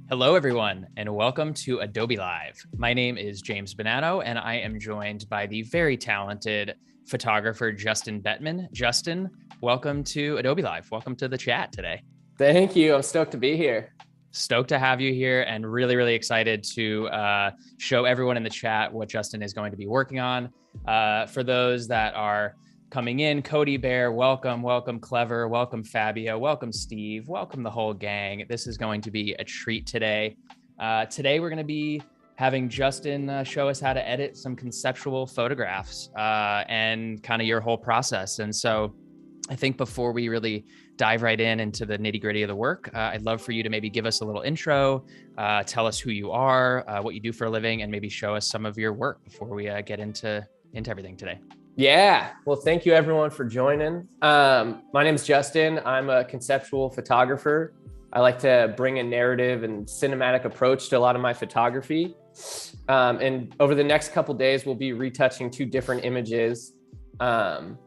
Hello, everyone, and welcome to Adobe Live. My name is James Bonanno, and I am joined by the very talented photographer, Justin Bettman. Justin, welcome to Adobe Live. Welcome to the chat today. Thank you. I'm stoked to be here. Stoked to have you here and really, really excited to show everyone in the chat what Justin is going to be working on. For those that are coming in, Cody Bear, welcome, Clever, welcome Fabio, welcome Steve, welcome the whole gang. This is going to be a treat today. Today we're going to be having Justin show us how to edit some conceptual photographs and kind of your whole process. And so I think before we really dive right into the nitty gritty of the work, I'd love for you to maybe give us a little intro, tell us who you are, what you do for a living, and maybe show us some of your work before we get into everything today. Yeah. Well, thank you everyone for joining. My name is Justin. I'm a conceptual photographer. I like to bring a narrative and cinematic approach to a lot of my photography. And over the next couple of days, we'll be retouching 2 different images and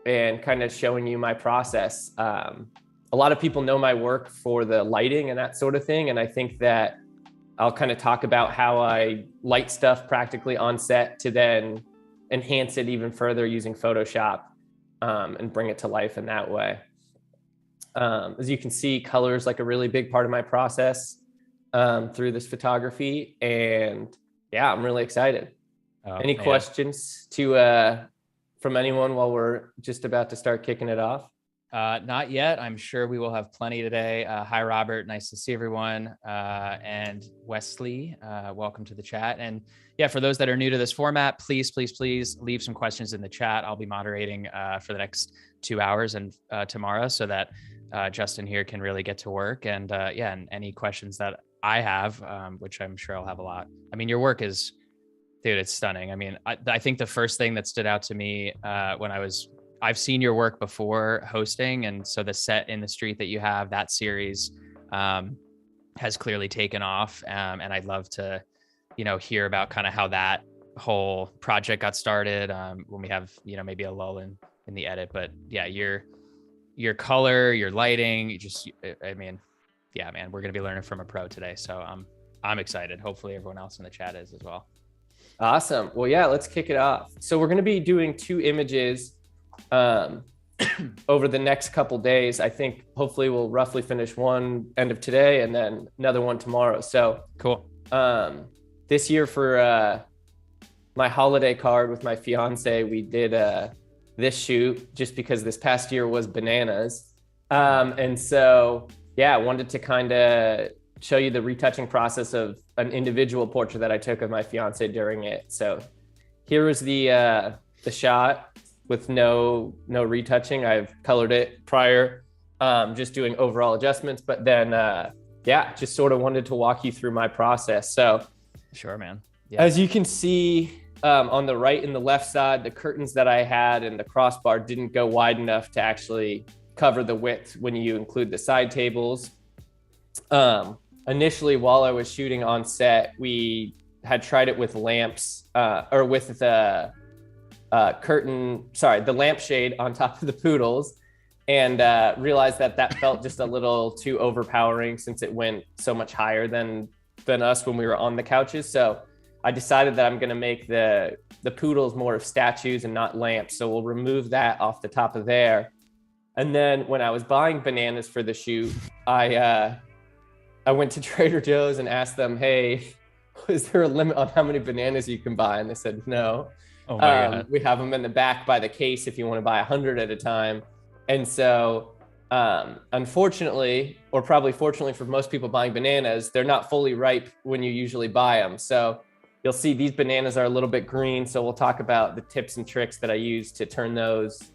kind of showing you my process. A lot of people know my work for the lighting and that sort of thing. And I think that I'll kind of talk about how I light stuff practically on set to then enhance it even further using Photoshop and bring it to life in that way. As you can see, color is like a really big part of my process through this photography. And yeah, I'm really excited. Any questions from anyone while we're just about to start kicking it off? Not yet. I'm sure we will have plenty today. Hi, Robert. Nice to see everyone. And Wesley, welcome to the chat. And yeah, for those that are new to this format, please leave some questions in the chat. I'll be moderating for the next 2 hours and tomorrow so that Justin here can really get to work. And and any questions that I have, which I'm sure I'll have a lot. I mean, your work is, dude, it's stunning. I mean, I think the first thing that stood out to me when I've seen your work before hosting. And so the set in the street that you have, that series has clearly taken off. And I'd love to, hear about kind of how that whole project got started when we have, maybe a lull in the edit. But yeah, your color, your lighting, man, we're going to be learning from a pro today. So I'm excited. Hopefully everyone else in the chat is as well. Awesome. Well, yeah, let's kick it off. So we're going to be doing 2 images over the next couple days. I think hopefully we'll roughly finish one end of today and then another one tomorrow. So cool. This year for my holiday card with my fiance, we did this shoot just because this past year was bananas. And so, yeah, I wanted to kind of show you the retouching process of an individual portrait that I took of my fiance during it. So here is the shot with no retouching. I've colored it prior, just doing overall adjustments, but then, just sort of wanted to walk you through my process. So sure, man. Yeah. As you can see on the right and the left side, the curtains that I had and the crossbar didn't go wide enough to actually cover the width when you include the side tables. Initially, while I was shooting on set, we had tried it with lamps or with the the lampshade on top of the poodles, and realized that felt just a little too overpowering since it went so much higher than us when we were on the couches. So I decided that I'm going to make the poodles more of statues and not lamps. So we'll remove that off the top of there. And then when I was buying bananas for the shoot, I went to Trader Joe's and asked them, hey, is there a limit on how many bananas you can buy? And they said, no. Oh my God. We have them in the back by the case if you want to buy 100 at a time. And so unfortunately, or probably fortunately for most people buying bananas, they're not fully ripe when you usually buy them. So you'll see these bananas are a little bit green. So we'll talk about the tips and tricks that I use to turn those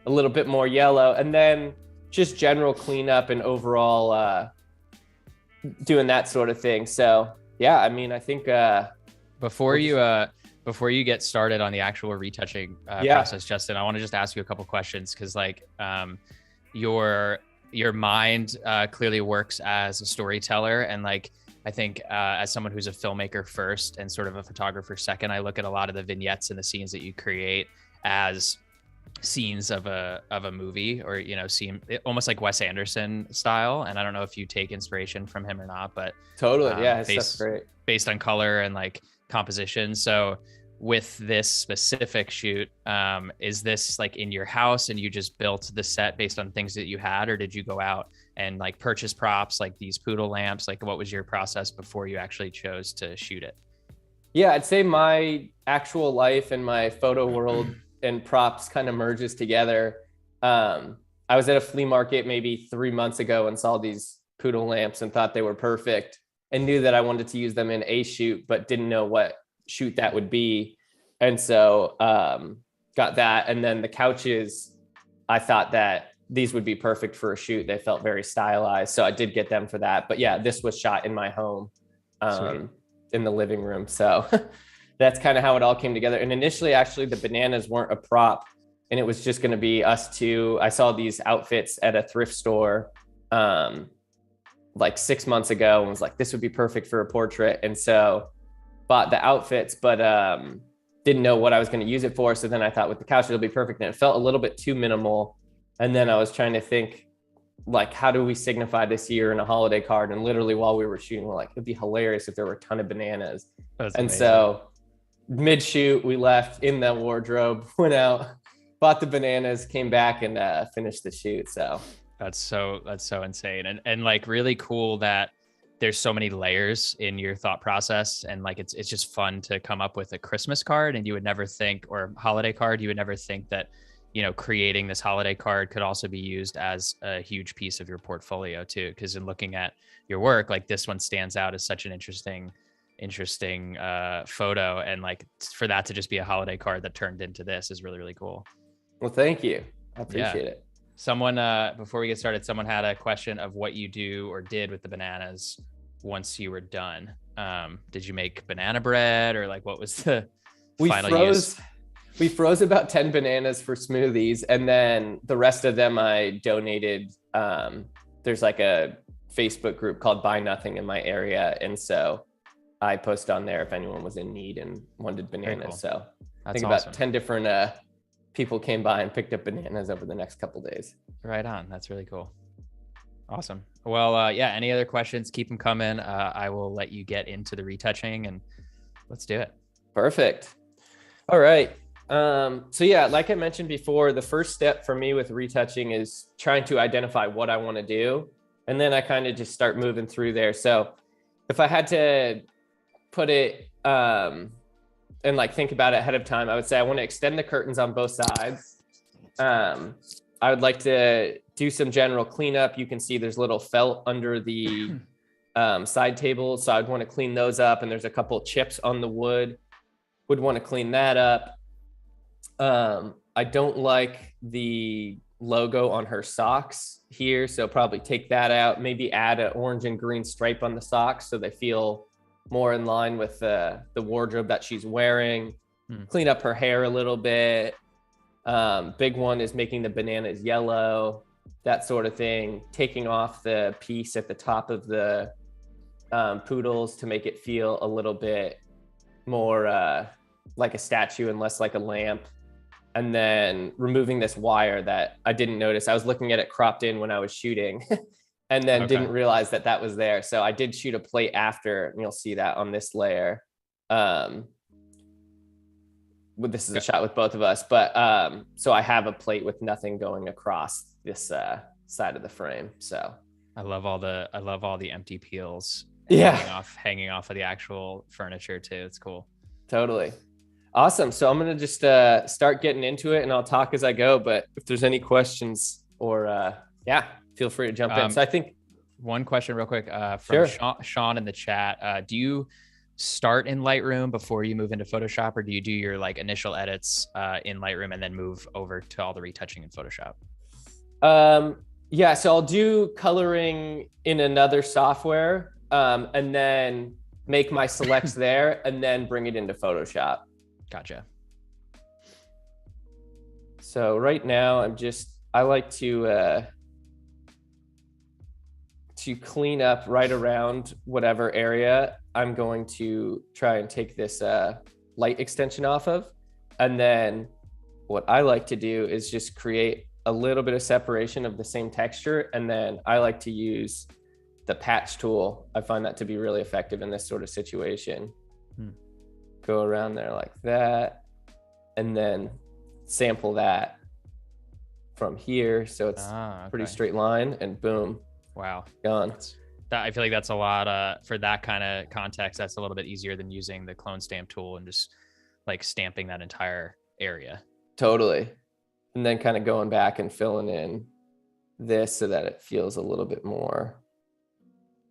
a little bit more yellow, and then just general cleanup and overall doing that sort of thing. So yeah, I mean, I think before you get started on the actual retouching process, Justin, I want to just ask you a couple questions, because like your mind clearly works as a storyteller, and like I think as someone who's a filmmaker first and sort of a photographer second, I look at a lot of the vignettes and the scenes that you create as scenes of a movie, or seem almost like Wes Anderson style. And I don't know if you take inspiration from him or not, but totally, yeah, his stuff's great based on color and like composition. So with this specific shoot, is this like in your house and you just built the set based on things that you had, or did you go out and like purchase props like these poodle lamps? Like, what was your process before you actually chose to shoot it? Yeah, I'd say my actual life and my photo world and props kind of merges together. I was at a flea market maybe 3 months ago and saw these poodle lamps and thought they were perfect, and knew that I wanted to use them in a shoot, but didn't know what shoot that would be. And so got that. And then the couches, I thought that these would be perfect for a shoot. They felt very stylized, so I did get them for that. But yeah, this was shot in my home, in the living room. So that's kind of how it all came together. And initially, actually, the bananas weren't a prop, and it was just going to be us two. I saw these outfits at a thrift store like 6 months ago, and was like, this would be perfect for a portrait. And so bought the outfits, but didn't know what I was going to use it for. So then I thought with the couch, it'll be perfect. And it felt a little bit too minimal. And then I was trying to think, like, how do we signify this year in a holiday card? And literally while we were shooting, we're like, it'd be hilarious if there were a ton of bananas. That's and amazing. So mid shoot, we left in the wardrobe, went out, bought the bananas, came back, and finished the shoot. So that's so insane. And like really cool that there's so many layers in your thought process. And like, it's just fun to come up with a Christmas card, and you would never think, or holiday card, you would never think that, creating this holiday card could also be used as a huge piece of your portfolio too. Because in looking at your work, like this one stands out as such an interesting photo. And like for that to just be a holiday card that turned into this is really, really cool. Well, thank you. I appreciate it. Someone, before we get started, someone had a question of what you do or did with the bananas once you were done. Did you make banana bread, or like what was the final use? We froze about 10 bananas for smoothies, and then the rest of them I donated. There's like a Facebook group called Buy Nothing in my area, and so I post on there if anyone was in need and wanted bananas. Cool. So I think about 10 different people came by and picked up bananas over the next couple of days. Right on. That's really cool. Awesome. Well, yeah, any other questions, keep them coming. I will let you get into the retouching, and let's do it. Perfect. All right. So yeah, like I mentioned before, the first step for me with retouching is trying to identify what I want to do. And then I kind of just start moving through there. So if I had to put it, and like think about it ahead of time, I would say I want to extend the curtains on both sides. I would like to do some general cleanup. You can see there's little felt under the side tables. So I'd want to clean those up. And there's a couple chips on the wood. Would want to clean that up. I don't like the logo on her socks here, so probably take that out. Maybe add an orange and green stripe on the socks so they feel more in line with the wardrobe that she's wearing. Clean up her hair a little bit. Big one is making the bananas yellow, that sort of thing. Taking off the piece at the top of the poodles to make it feel a little bit more like a statue and less like a lamp. And then removing this wire that I didn't notice. I was looking at it cropped in when I was shooting and then didn't realize that that was there. So I did shoot a plate after, and you'll see that on this layer. This is a shot with both of us, but so I have a plate with nothing going across this side of the frame. So I love all the empty peels. Hanging off of the actual furniture too. It's cool. Totally. Awesome. So I'm going to just start getting into it, and I'll talk as I go. But if there's any questions or feel free to jump in. So I think one question real quick from Sean in the chat. start in Lightroom before you move into Photoshop, or do you do your like initial edits in Lightroom and then move over to all the retouching in Photoshop? Yeah, so I'll do coloring in another software, and then make my selects there and then bring it into Photoshop. Gotcha. So right now I like to clean up right around whatever area I'm going to try and take this light extension off of. And then what I like to do is just create a little bit of separation of the same texture. And then I like to use the patch tool. I find that to be really effective in this sort of situation. Go around there like that, and then sample that from here. So it's pretty straight line, and boom. Wow. Gone. I feel like that's a lot for that kind of context. That's a little bit easier than using the clone stamp tool and just like stamping that entire area. Totally. And then kind of going back and filling in this so that it feels a little bit more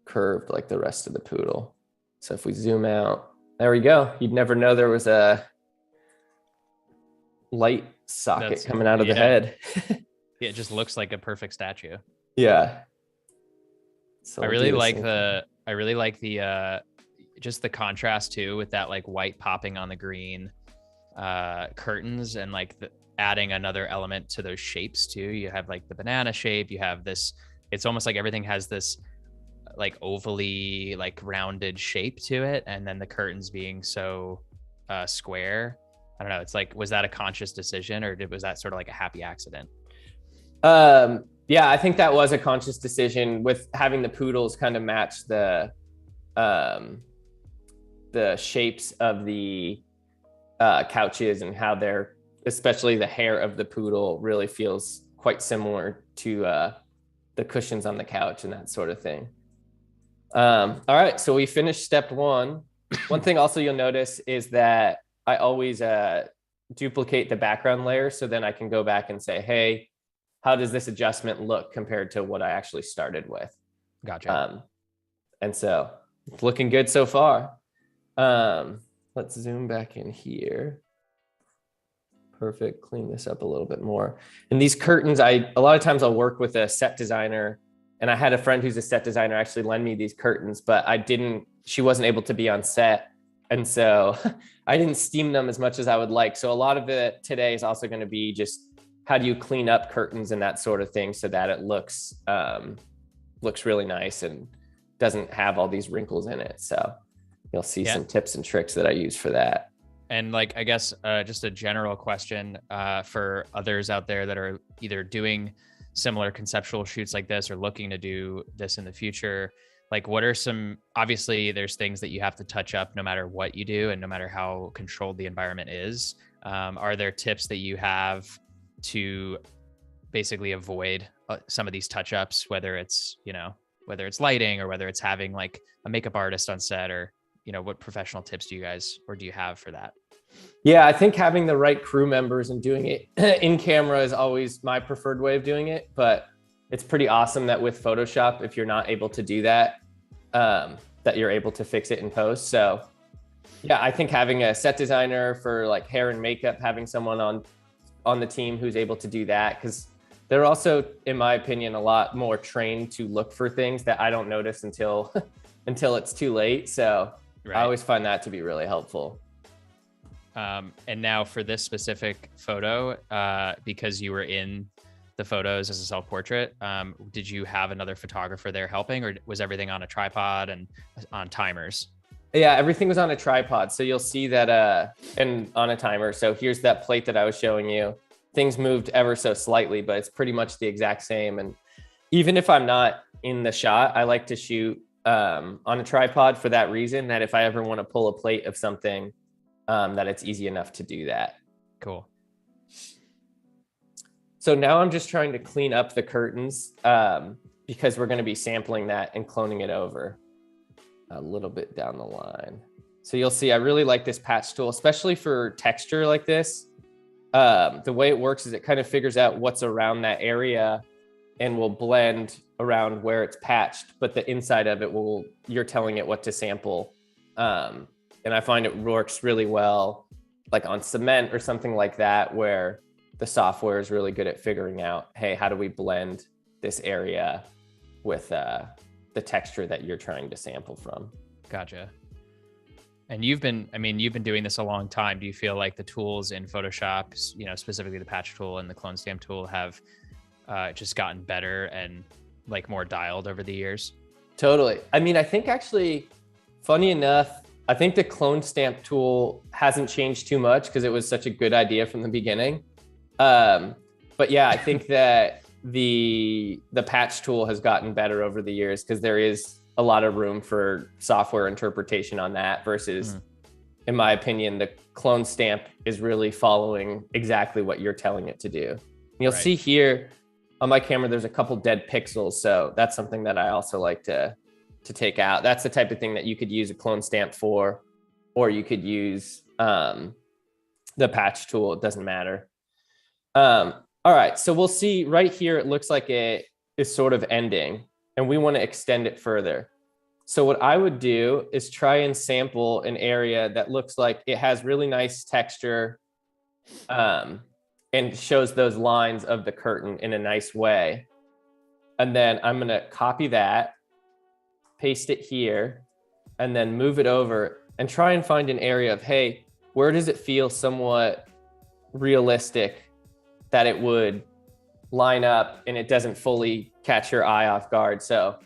curved like the rest of the poodle. So if we zoom out, there we go. You'd never know there was a light socket coming out of the head. Yeah, it just looks like a perfect statue. Yeah. So I really like the just the contrast too with that like white popping on the green curtains, and like adding another element to those shapes too. You have like the banana shape, you have this, it's almost like everything has this like ovally like rounded shape to it, and then the curtains being so square. I don't know, it's like, was that a conscious decision, or was that sort of like a happy accident? Yeah, I think that was a conscious decision, with having the poodles kind of match the shapes of the couches, and how they're, especially the hair of the poodle really feels quite similar to the cushions on the couch and that sort of thing. All right, so we finished step one. One thing also you'll notice is that I always duplicate the background layer, so then I can go back and say, hey, how does this adjustment look compared to what I actually started with? Gotcha. And so it's looking good so far. Let's zoom back in here. Perfect. Clean this up a little bit more. And these curtains, a lot of times I'll work with a set designer, and I had a friend who's a set designer actually lend me these curtains, but she wasn't able to be on set. And so I didn't steam them as much as I would like. So a lot of it today is also going to be just, how do you clean up curtains and that sort of thing so that it looks really nice and doesn't have all these wrinkles in it. So you'll see some tips and tricks that I use for that. And like, I guess just a general question for others out there that are either doing similar conceptual shoots like this or looking to do this in the future. Like, what are some, obviously there's things that you have to touch up no matter what you do and no matter how controlled the environment is. Are there tips that you have to basically avoid some of these touch-ups, whether it's lighting or whether it's having like a makeup artist on set, or, what professional tips do you have for that? Yeah, I think having the right crew members and doing it in camera is always my preferred way of doing it, but it's pretty awesome that with Photoshop, if you're not able to do that, that you're able to fix it in post. So yeah, I think having a set designer for like hair and makeup, having someone on the team who's able to do that, because they're also, in my opinion, a lot more trained to look for things that I don't notice until it's too late. So right. I always find that to be really helpful. And now for this specific photo, because you were in the photos as a self-portrait, did you have another photographer there helping, or was everything on a tripod and on timers? Yeah, everything was on a tripod. So you'll see that, and on a timer. So here's that plate that I was showing you. Things moved ever so slightly, but it's pretty much the exact same. And even if I'm not in the shot, I like to shoot on a tripod for that reason, that if I ever want to pull a plate of something, that it's easy enough to do that. Cool. So now I'm just trying to clean up the curtains because we're going to be sampling that and cloning it over a little bit down the line. So you'll see, I really like this patch tool, especially for texture like this. The way it works is it kind of figures out what's around that area and will blend around where it's patched, but the inside of it you're telling it what to sample And I find it works really well, like on cement or something like that, where the software is really good at figuring out, hey, how do we blend this area with the texture that you're trying to sample from. Gotcha. And you've been doing this a long time. Do you feel like the tools in Photoshop, specifically the patch tool and the clone stamp tool, have just gotten better and like more dialed over the years? Totally. I mean, I think actually, funny enough, I think the clone stamp tool hasn't changed too much because it was such a good idea from the beginning. But yeah, I think that the patch tool has gotten better over the years because there is a lot of room for software interpretation on that versus, in my opinion, the clone stamp is really following exactly what you're telling it to do. You'll see here on my camera, there's a couple dead pixels. So that's something that I also like to take out. That's the type of thing that you could use a clone stamp for, or you could use the patch tool. It doesn't matter. All right, so we'll see right here, it looks like it is sort of ending and we want to extend it further. So what I would do is try and sample an area that looks like it has really nice texture and shows those lines of the curtain in a nice way. And then I'm going to copy that, paste it here, and then move it over and try and find an area of, hey, where does it feel somewhat realistic that it would line up and it doesn't fully catch your eye off guard. So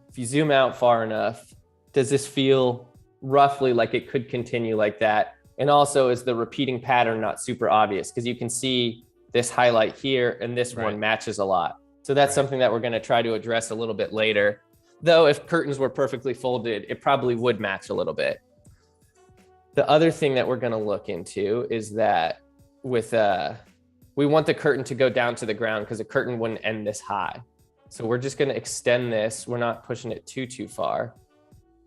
if you zoom out far enough, does this feel roughly like it could continue like that? And also, is the repeating pattern not super obvious? Because you can see this highlight here and this one matches a lot. So that's something that we're going to try to address a little bit later. Though if curtains were perfectly folded, it probably would match a little bit. The other thing that we're going to look into is that with we want the curtain to go down to the ground because a curtain wouldn't end this high. So we're just going to extend this. We're not pushing it too far.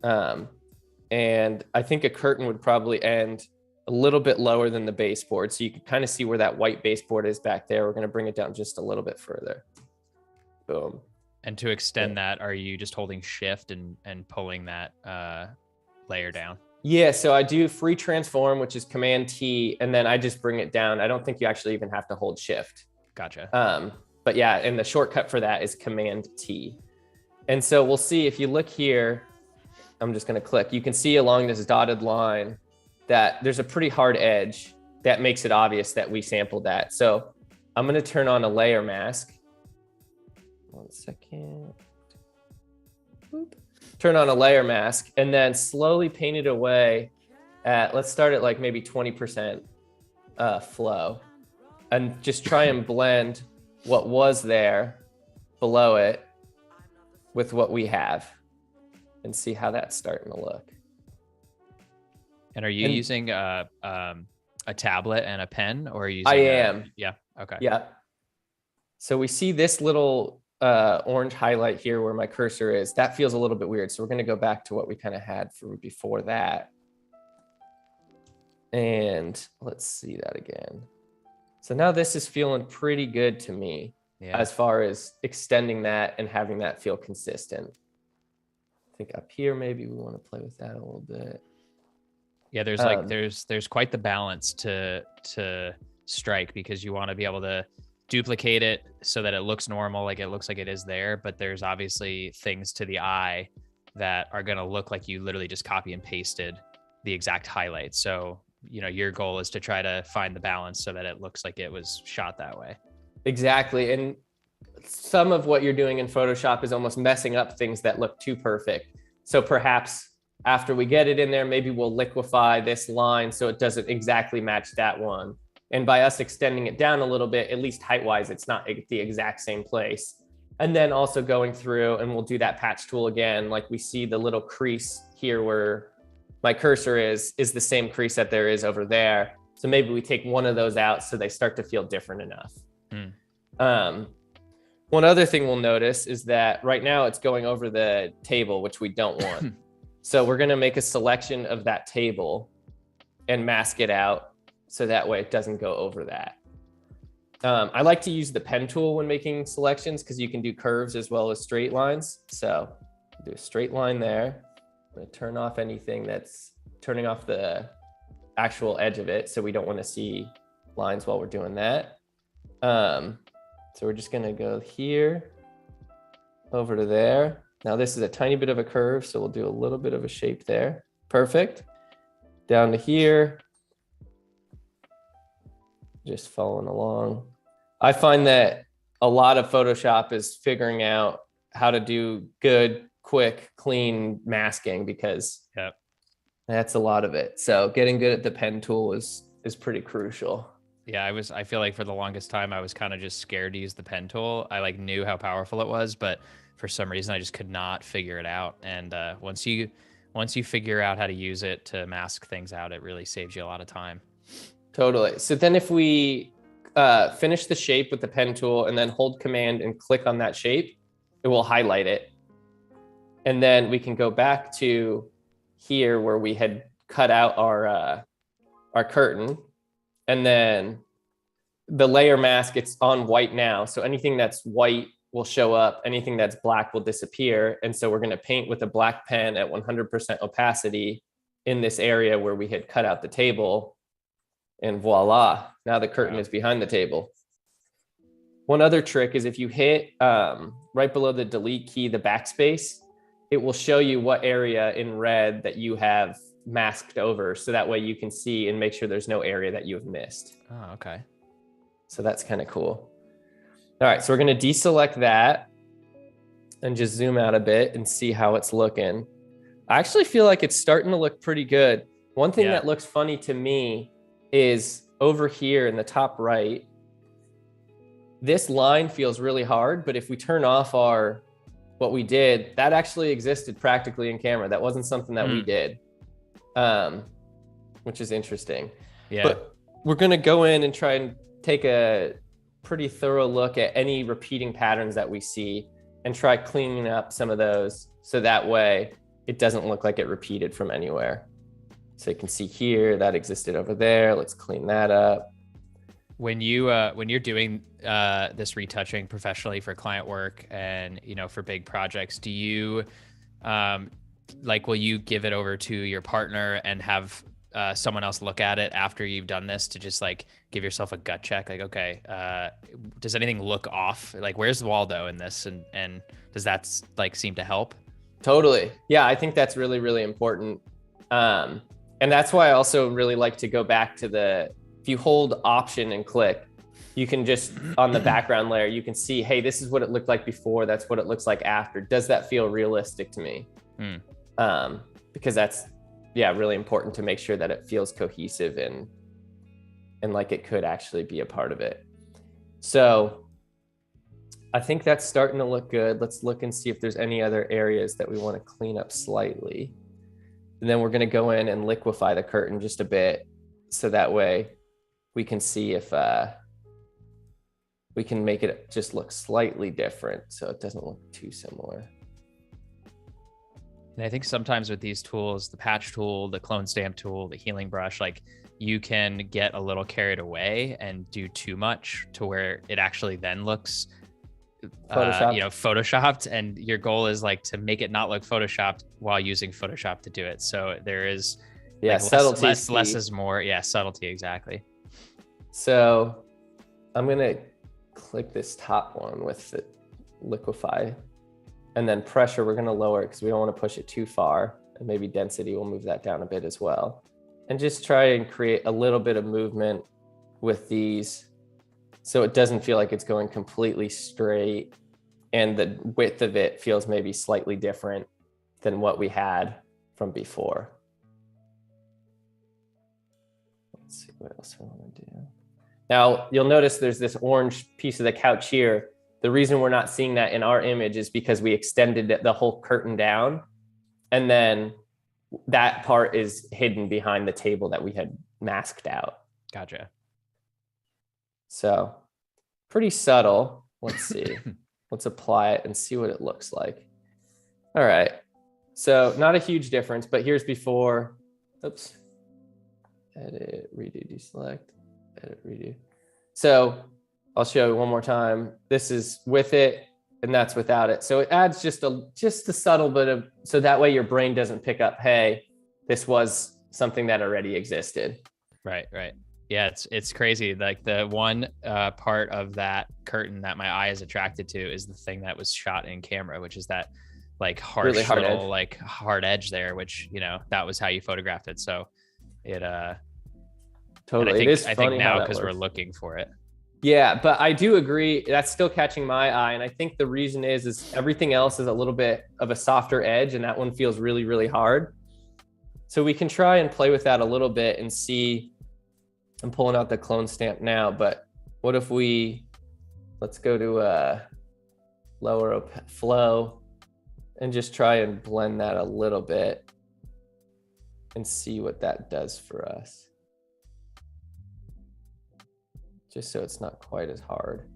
And I think a curtain would probably end a little bit lower than the baseboard. So you can kind of see where that white baseboard is back there. We're going to bring it down just a little bit further. Boom. And to extend that, are you just holding shift and pulling that layer down? Yeah, so I do free transform, which is Command T, and then I just bring it down. I don't think you actually even have to hold shift. Gotcha. But yeah, and the shortcut for that is Command T. And so we'll see if you look here, I'm just going to click. You can see along this dotted line that there's a pretty hard edge that makes it obvious that we sampled that. So I'm going to turn on a layer mask. 1 second. Boop. Turn on a layer mask and then slowly paint it away at, let's start at like maybe 20% flow and just try and blend what was there below it with what we have and see how that's starting to look. And are you using a tablet and a pen, or are you using I am. Yeah. Okay. Yeah. So we see this little orange highlight here where my cursor is. That feels a little bit weird. So we're going to go back to what we kind of had from before that. And let's see that again. So now this is feeling pretty good to me as far as extending that and having that feel consistent. I think up here, maybe we want to play with that a little bit. Yeah, there's like, there's quite the balance to strike, because you want to be able to duplicate it so that it looks normal, like it looks like it is there, but there's obviously things to the eye that are going to look like you literally just copy and pasted the exact highlight. So, your goal is to try to find the balance so that it looks like it was shot that way. Exactly. And some of what you're doing in Photoshop is almost messing up things that look too perfect. So perhaps after we get it in there, maybe we'll liquify this line so it doesn't exactly match that one. And by us extending it down a little bit, at least height-wise, it's not the exact same place. And then also going through, and we'll do that patch tool again, like we see the little crease here where my cursor is the same crease that there is over there. So maybe we take one of those out so they start to feel different enough. One other thing we'll notice is that right now it's going over the table, which we don't want. So we're going to make a selection of that table and mask it out, so that way it doesn't go over that. I like to use the pen tool when making selections because you can do curves as well as straight lines. So do a straight line there. I'm going to turn off anything that's turning off the actual edge of it. So we don't want to see lines while we're doing that. So we're just going to go here over to there. Now this is a tiny bit of a curve, so we'll do a little bit of a shape there. Perfect. Down to here. Just following along. I find that a lot of Photoshop is figuring out how to do good, quick, clean masking, because that's a lot of it. So getting good at the pen tool is pretty crucial. Yeah, I feel like for the longest time, I was kind of just scared to use the pen tool. I like knew how powerful it was, but for some reason I just could not figure it out. And once you figure out how to use it to mask things out, it really saves you a lot of time. Totally. So then if we finish the shape with the pen tool and then hold Command and click on that shape, it will highlight it. And then we can go back to here where we had cut out our curtain. And then the layer mask, it's on white now. So anything that's white will show up. Anything that's black will disappear. And so we're going to paint with a black pen at 100% opacity in this area where we had cut out the table. And voila, now the curtain is behind the table. One other trick is if you hit right below the delete key, the backspace, it will show you what area in red that you have masked over. So that way you can see and make sure there's no area that you have missed. Oh, okay. So that's kind of cool. All right, so we're going to deselect that and just zoom out a bit and see how it's looking. I actually feel like it's starting to look pretty good. One thing that looks funny to me is over here in the top right, this line feels really hard, but if we turn off what we did, that actually existed practically in camera. That wasn't something that we did, which is interesting. Yeah. But we're going to go in and try and take a pretty thorough look at any repeating patterns that we see and try cleaning up some of those. So that way it doesn't look like it repeated from anywhere. So you can see here that existed over there. Let's clean that up. When you're doing this retouching professionally for client work and for big projects, do you will you give it over to your partner and have someone else look at it after you've done this to just give yourself a gut check? Like, okay, does anything look off? Like, where's Waldo in this? And does that seem to help? Totally. Yeah, I think that's really, really important. And that's why I also really like to go back to if you hold Option and click, you can just, on the background layer, you can see, hey, this is what it looked like before. That's what it looks like after. Does that feel realistic to me? Because that's, really important to make sure that it feels cohesive and like it could actually be a part of it. So I think that's starting to look good. Let's look and see if there's any other areas that we want to clean up slightly. And then we're going to go in and liquify the curtain just a bit. So that way we can see if we can make it just look slightly different so it doesn't look too similar. And I think sometimes with these tools, the patch tool, the clone stamp tool, the healing brush, you can get a little carried away and do too much to where it actually then looks photoshopped, and your goal is to make it not look photoshopped while using Photoshop to do it. So there is subtlety. Less is more. Yeah, subtlety, exactly. So I'm gonna click this top one with the Liquify, and then pressure we're gonna lower it because we don't want to push it too far, and maybe density we'll move that down a bit as well, and just try and create a little bit of movement with these so it doesn't feel like it's going completely straight and the width of it feels maybe slightly different than what we had from before. Let's see what else I want to do. Now, you'll notice there's this orange piece of the couch here. The reason we're not seeing that in our image is because we extended the whole curtain down, and then that part is hidden behind the table that we had masked out. Gotcha. So pretty subtle. Let's see. Let's apply it and see what it looks like. All right. So not a huge difference, but here's before. Oops. Edit, redo, deselect, edit, redo. So I'll show you one more time. This is with it and that's without it. So it adds just a subtle bit of, so that way your brain doesn't pick up, hey, this was something that already existed. Right. Yeah, it's crazy. Like the one part of that curtain that my eye is attracted to is the thing that was shot in camera, which is that like harsh Really hard little edge. like hard edge there, which, you know, that was how you photographed it. So it Totally. and It is I think funny how now that because we're works. looking for it. Yeah, but I do agree that's still catching my eye. And I think the reason is everything else is a little bit of a softer edge, and that one feels really, really hard. So we can try and play with that a little bit and see. I'm pulling out the clone stamp now, but what if let's go to lower flow and just try and blend that a little bit and see what that does for us. Just so it's not quite as hard.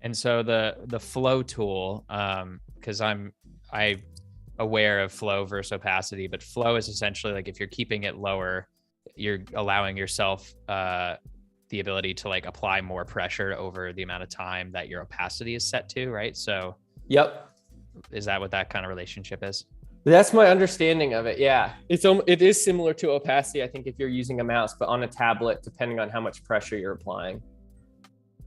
And so the flow tool, because I'm aware of flow versus opacity, but flow is essentially like if you're keeping it lower, you're allowing yourself the ability to like apply more pressure over the amount of time that your opacity is set to, right? So yep. Is that what that kind of relationship is? That's my understanding of it. Yeah, it is similar to opacity, I think, if you're using a mouse, but on a tablet, depending on how much pressure you're applying.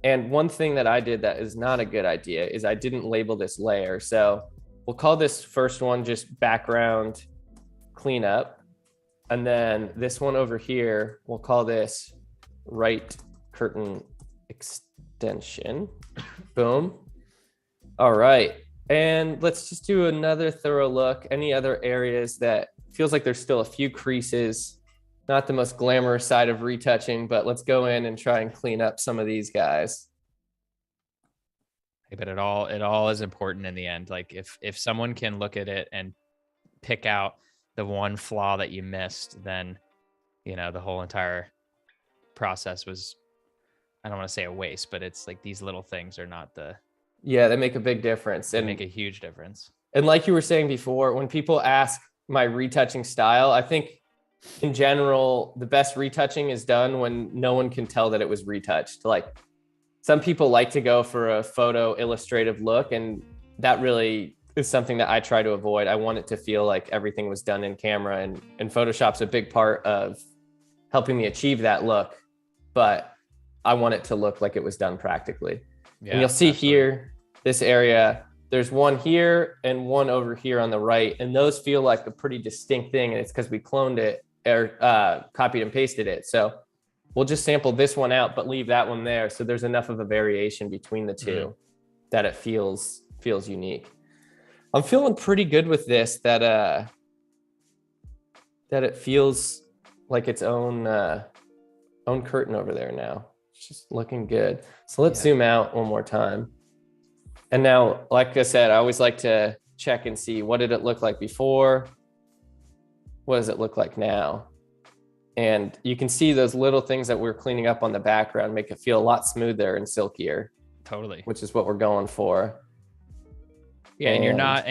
And one thing that I did that is not a good idea is I didn't label this layer. So we'll call this first one just background cleanup. And then this one over here, we'll call this right curtain extension. Boom. All right. And let's just do another thorough look. Any other areas that feels like there's still a few creases, not the most glamorous side of retouching, but let's go in and try and clean up some of these guys. But it all is important in the end. Like if someone can look at it and pick out the one flaw that you missed, then, you know, the whole entire process was, I don't want to say a waste, but it's like these little things are not yeah, they make a big difference. They make a huge difference. And like you were saying before, when people ask my retouching style, I think in general, the best retouching is done when no one can tell that it was retouched. Like some people like to go for a photo illustrative look, and that really is something that I try to avoid. I want it to feel like everything was done in camera, and Photoshop's a big part of helping me achieve that look, but I want it to look like it was done practically. Yeah, and you'll see here, this area, there's one here and one over here on the right, and those feel like a pretty distinct thing, and it's because we cloned it or copied and pasted it. So we'll just sample this one out, but leave that one there. So there's enough of a variation between the two that it feels unique. I'm feeling pretty good with this, that it feels like its own curtain over there now. It's just looking good. So let's zoom out one more time. And now, like I said, I always like to check and see, what did it look like before? What does it look like now? And you can see those little things that we're cleaning up on the background make it feel a lot smoother and silkier. Totally. Which is what we're going for. Yeah, and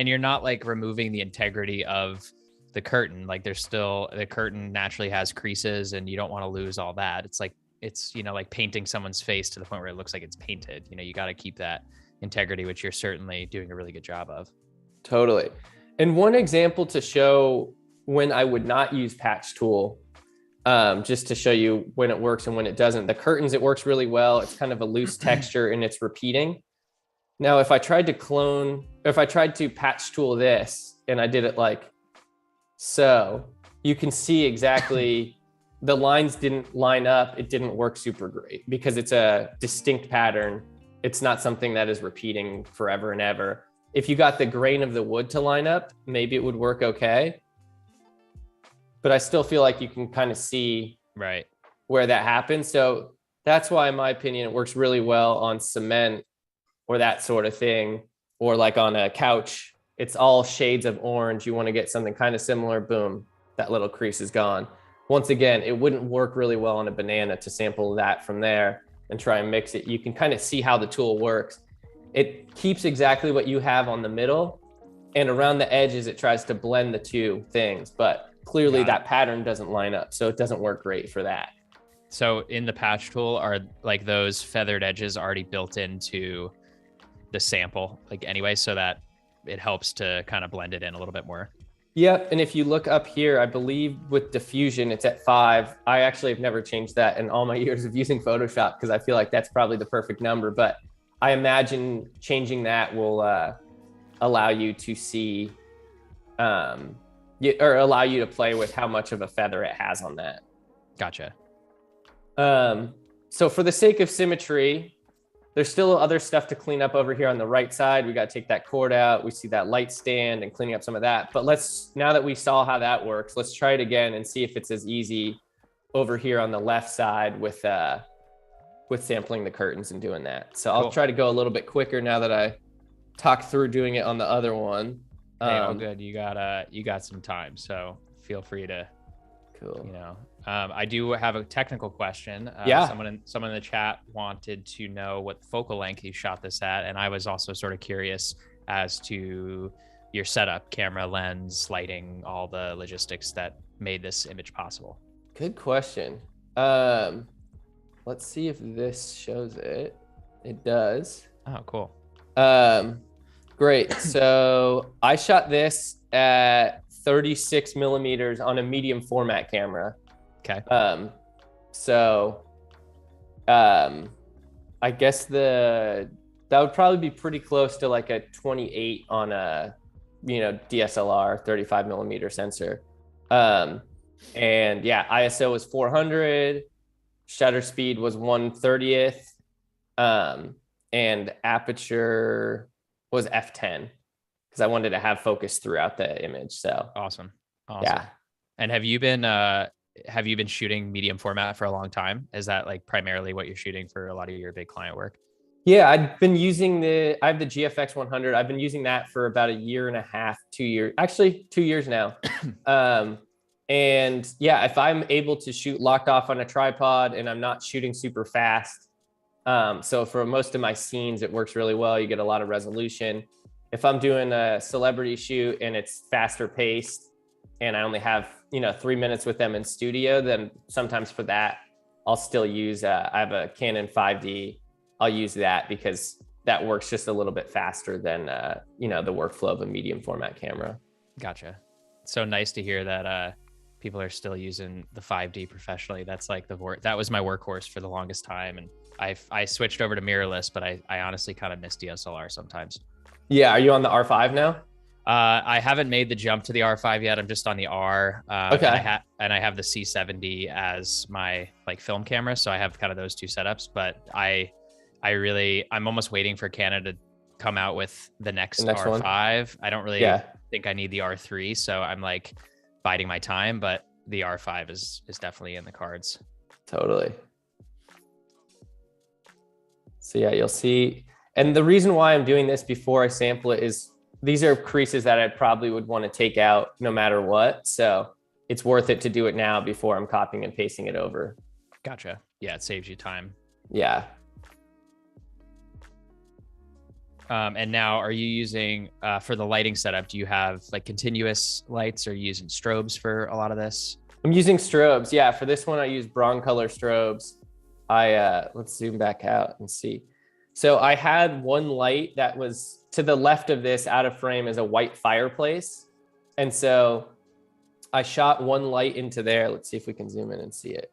you're not like removing the integrity of the curtain. Like there's still, the curtain naturally has creases, and you don't want to lose all that. It's like, it's, you know, like painting someone's face to the point where it looks like it's painted. You know, you got to keep that integrity, which you're certainly doing a really good job of. Totally. And one example to show when I would not use patch tool, just to show you when it works and when it doesn't. The curtains, it works really well. It's kind of a loose texture and it's repeating. Now, if I tried to patch tool this and I did it like so, you can see exactly the lines didn't line up. It didn't work super great because it's a distinct pattern. It's not something that is repeating forever and ever. If you got the grain of the wood to line up, maybe it would work okay. But I still feel like you can kind of see where that happens. So that's why, in my opinion, it works really well on cement or that sort of thing, or like on a couch. It's all shades of orange. You want to get something kind of similar. Boom, that little crease is gone. Once again, it wouldn't work really well on a banana to sample that from there and try and mix it. You can kind of see how the tool works. It keeps exactly what you have on the middle, and around the edges, it tries to blend the two things, but clearly that pattern doesn't line up. So it doesn't work great for that. So in the patch tool, are like those feathered edges already built into the sample, like anyway, so that it helps to kind of blend it in a little bit more? Yep. And if you look up here, I believe with diffusion, it's at 5. I actually have never changed that in all my years of using Photoshop because I feel like that's probably the perfect number. But I imagine changing that will allow you to see or allow you to play with how much of a feather it has on that. Gotcha. So for the sake of symmetry, there's still other stuff to clean up over here on the right side. We got to take that cord out. We see that light stand and cleaning up some of that. But now that we saw how that works, let's try it again and see if it's as easy over here on the left side with sampling the curtains and doing that. So I'll try to go a little bit quicker now that I talked through doing it on the other one. Hey, all good. You got some time, so feel free to, cool. I do have a technical question. Yeah. Someone in the chat wanted to know what focal length you shot this at, and I was also sort of curious as to your setup, camera, lens, lighting, all the logistics that made this image possible. Good question. Let's see if this shows it. It does. Oh, cool. Great. So I shot this at 36 millimeters on a medium format camera. Okay. I guess that would probably be pretty close to like a 28 on a, DSLR 35 millimeter sensor. And yeah, ISO was 400, shutter speed was 1/30th, and aperture was f10 because I wanted to have focus throughout the image. So awesome. Yeah. And have you been shooting medium format for a long time? Is that like primarily what you're shooting for a lot of your big client work? Yeah, I've been using I have the GFX 100. I've been using that for about a year and a half, 2 years, actually 2 years now. And yeah, if I'm able to shoot locked off on a tripod and I'm not shooting super fast, so for most of my scenes, it works really well. You get a lot of resolution. If I'm doing a celebrity shoot and it's faster paced and I only have, 3 minutes with them in studio, then sometimes for that, I'll still use, I have a Canon 5D. I'll use that because that works just a little bit faster than, the workflow of a medium format camera. Gotcha. So nice to hear that people are still using the 5D professionally. That's like that was my workhorse for the longest time. And I switched over to mirrorless, but I honestly kind of miss DSLR sometimes. Yeah. Are you on the R5 now? I haven't made the jump to the R5 yet. I'm just on the R. Okay. And I have the C70 as my like film camera. So I have kind of those two setups, but I'm almost waiting for Canon to come out with the next R5. One. I don't really think I need the R3. So I'm like biding my time, but the R5 is definitely in the cards. Totally. So yeah, you'll see. And the reason why I'm doing this before I sample it is these are creases that I probably would want to take out no matter what. So it's worth it to do it now before I'm copying and pasting it over. Gotcha. Yeah, it saves you time. Yeah. And now are you using, for the lighting setup, do you have like continuous lights or are you using strobes for a lot of this? I'm using strobes. Yeah, for this one, I use Broncolor strobes. Let's zoom back out and see. So I had one light that was to the left of this out of frame as a white fireplace. And so I shot one light into there. Let's see if we can zoom in and see it.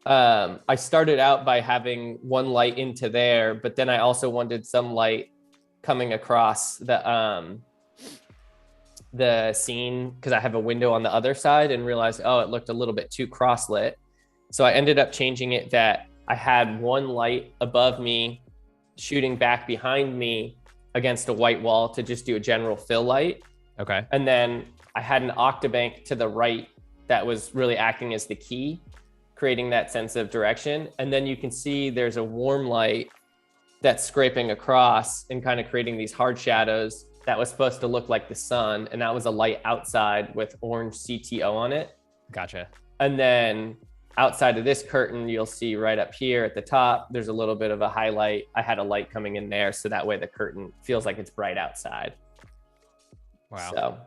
I started out by having one light into there, but then I also wanted some light coming across the scene because I have a window on the other side and realized, oh, it looked a little bit too crosslit. So I ended up changing it that I had one light above me shooting back behind me against a white wall to just do a general fill light. Okay. And then I had an octabank to the right that was really acting as the key, creating that sense of direction. And then you can see there's a warm light that's scraping across and kind of creating these hard shadows that was supposed to look like the sun. And that was a light outside with orange CTO on it. Gotcha. And then outside of this curtain, you'll see right up here at the top, there's a little bit of a highlight. I had a light coming in there. So that way the curtain feels like it's bright outside. Wow. So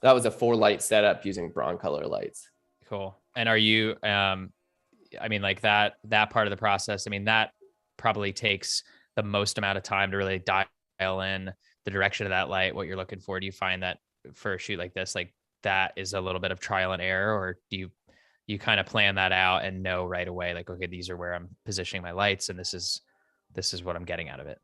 that was a 4-light setup using Broncolor lights. Cool. And are you, I mean, like that part of the process, I mean, that probably takes the most amount of time to really dial in the direction of that light, what you're looking for. Do you find that for a shoot like this, like that is a little bit of trial and error, or do you kind of plan that out and know right away, like, okay, these are where I'm positioning my lights and this is what I'm getting out of it?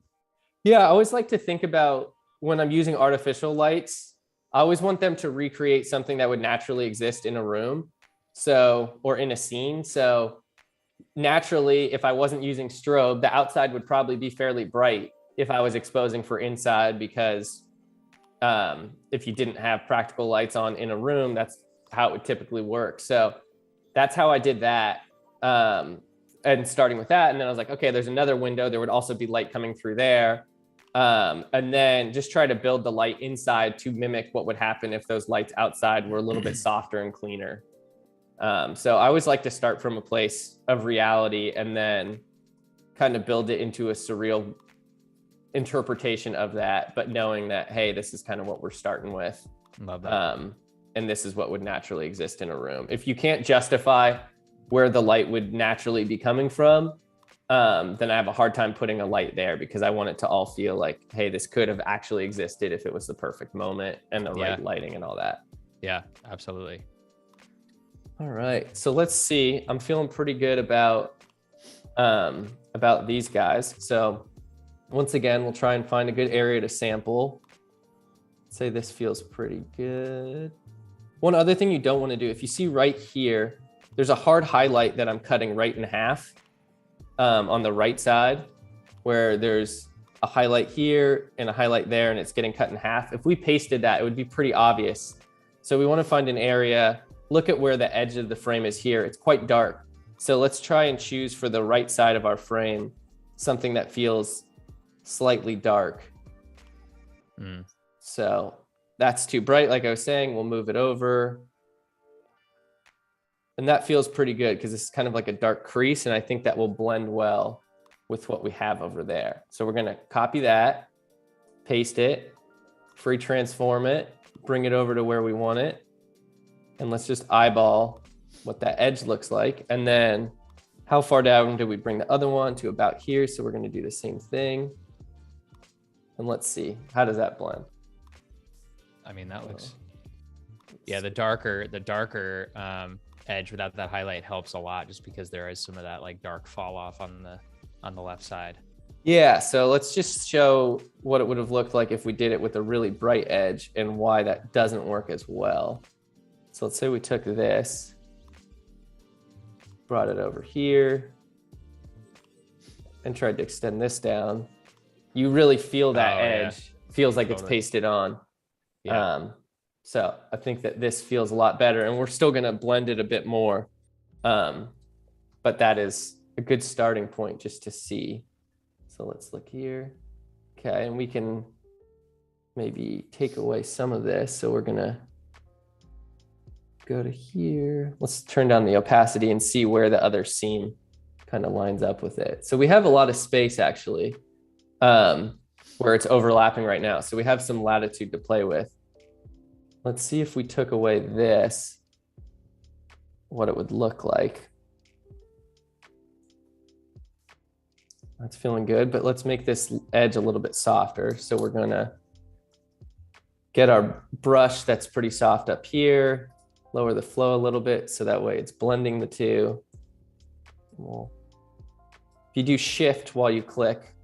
Yeah, I always like to think about when I'm using artificial lights, I always want them to recreate something that would naturally exist in a room. So, or in a scene. So naturally, if I wasn't using strobe, the outside would probably be fairly bright if I was exposing for inside, because if you didn't have practical lights on in a room, that's how it would typically work. So that's how I did that. And starting with that, and then I was like, okay, there's another window. There would also be light coming through there. And then just try to build the light inside to mimic what would happen if those lights outside were a little bit softer and cleaner. So I always like to start from a place of reality and then kind of build it into a surreal interpretation of that, but knowing that, hey, this is kind of what we're starting with. Love that. And this is what would naturally exist in a room. If you can't justify where the light would naturally be coming from, then I have a hard time putting a light there, because I want it to all feel like, hey, this could have actually existed if it was the perfect moment and the right lighting and all that. Yeah, absolutely. All right, so let's see. I'm feeling pretty good about these guys. So once again, we'll try and find a good area to sample. Say this feels pretty good. One other thing you don't want to do, if you see right here, there's a hard highlight that I'm cutting right in half on the right side, where there's a highlight here and a highlight there, and it's getting cut in half. If we pasted that, it would be pretty obvious. So we want to find an area, look at where the edge of the frame is here. It's quite dark. So let's try and choose for the right side of our frame something that feels slightly dark. So that's too bright, like I was saying, we'll move it over. And that feels pretty good because it's kind of like a dark crease, and I think that will blend well with what we have over there. So we're gonna copy that, paste it, free transform it, bring it over to where we want it. And let's just eyeball what that edge looks like. And then how far down do we bring the other one? To about here. So we're gonna do the same thing. And let's see, how does that blend? I mean, that looks, yeah, the darker edge without that highlight helps a lot, just because there is some of that like dark fall off on the left side. Yeah, so let's just show what it would have looked like if we did it with a really bright edge and why that doesn't work as well. So let's say we took this, brought it over here, and tried to extend this down. You really feel that edge. Feels like it's pasted on. Yeah. So I think that this feels a lot better, and we're still going to blend it a bit more. But that is a good starting point just to see. So let's look here. Okay, and we can maybe take away some of this. So we're going to go to here. Let's turn down the opacity and see where the other seam kind of lines up with it. So we have a lot of space actually, where it's overlapping right now. So we have some latitude to play with. Let's see if we took away this, what it would look like. That's feeling good, but let's make this edge a little bit softer. So we're gonna get our brush that's pretty soft up here, lower the flow a little bit so that way it's blending the two. If you do shift while you click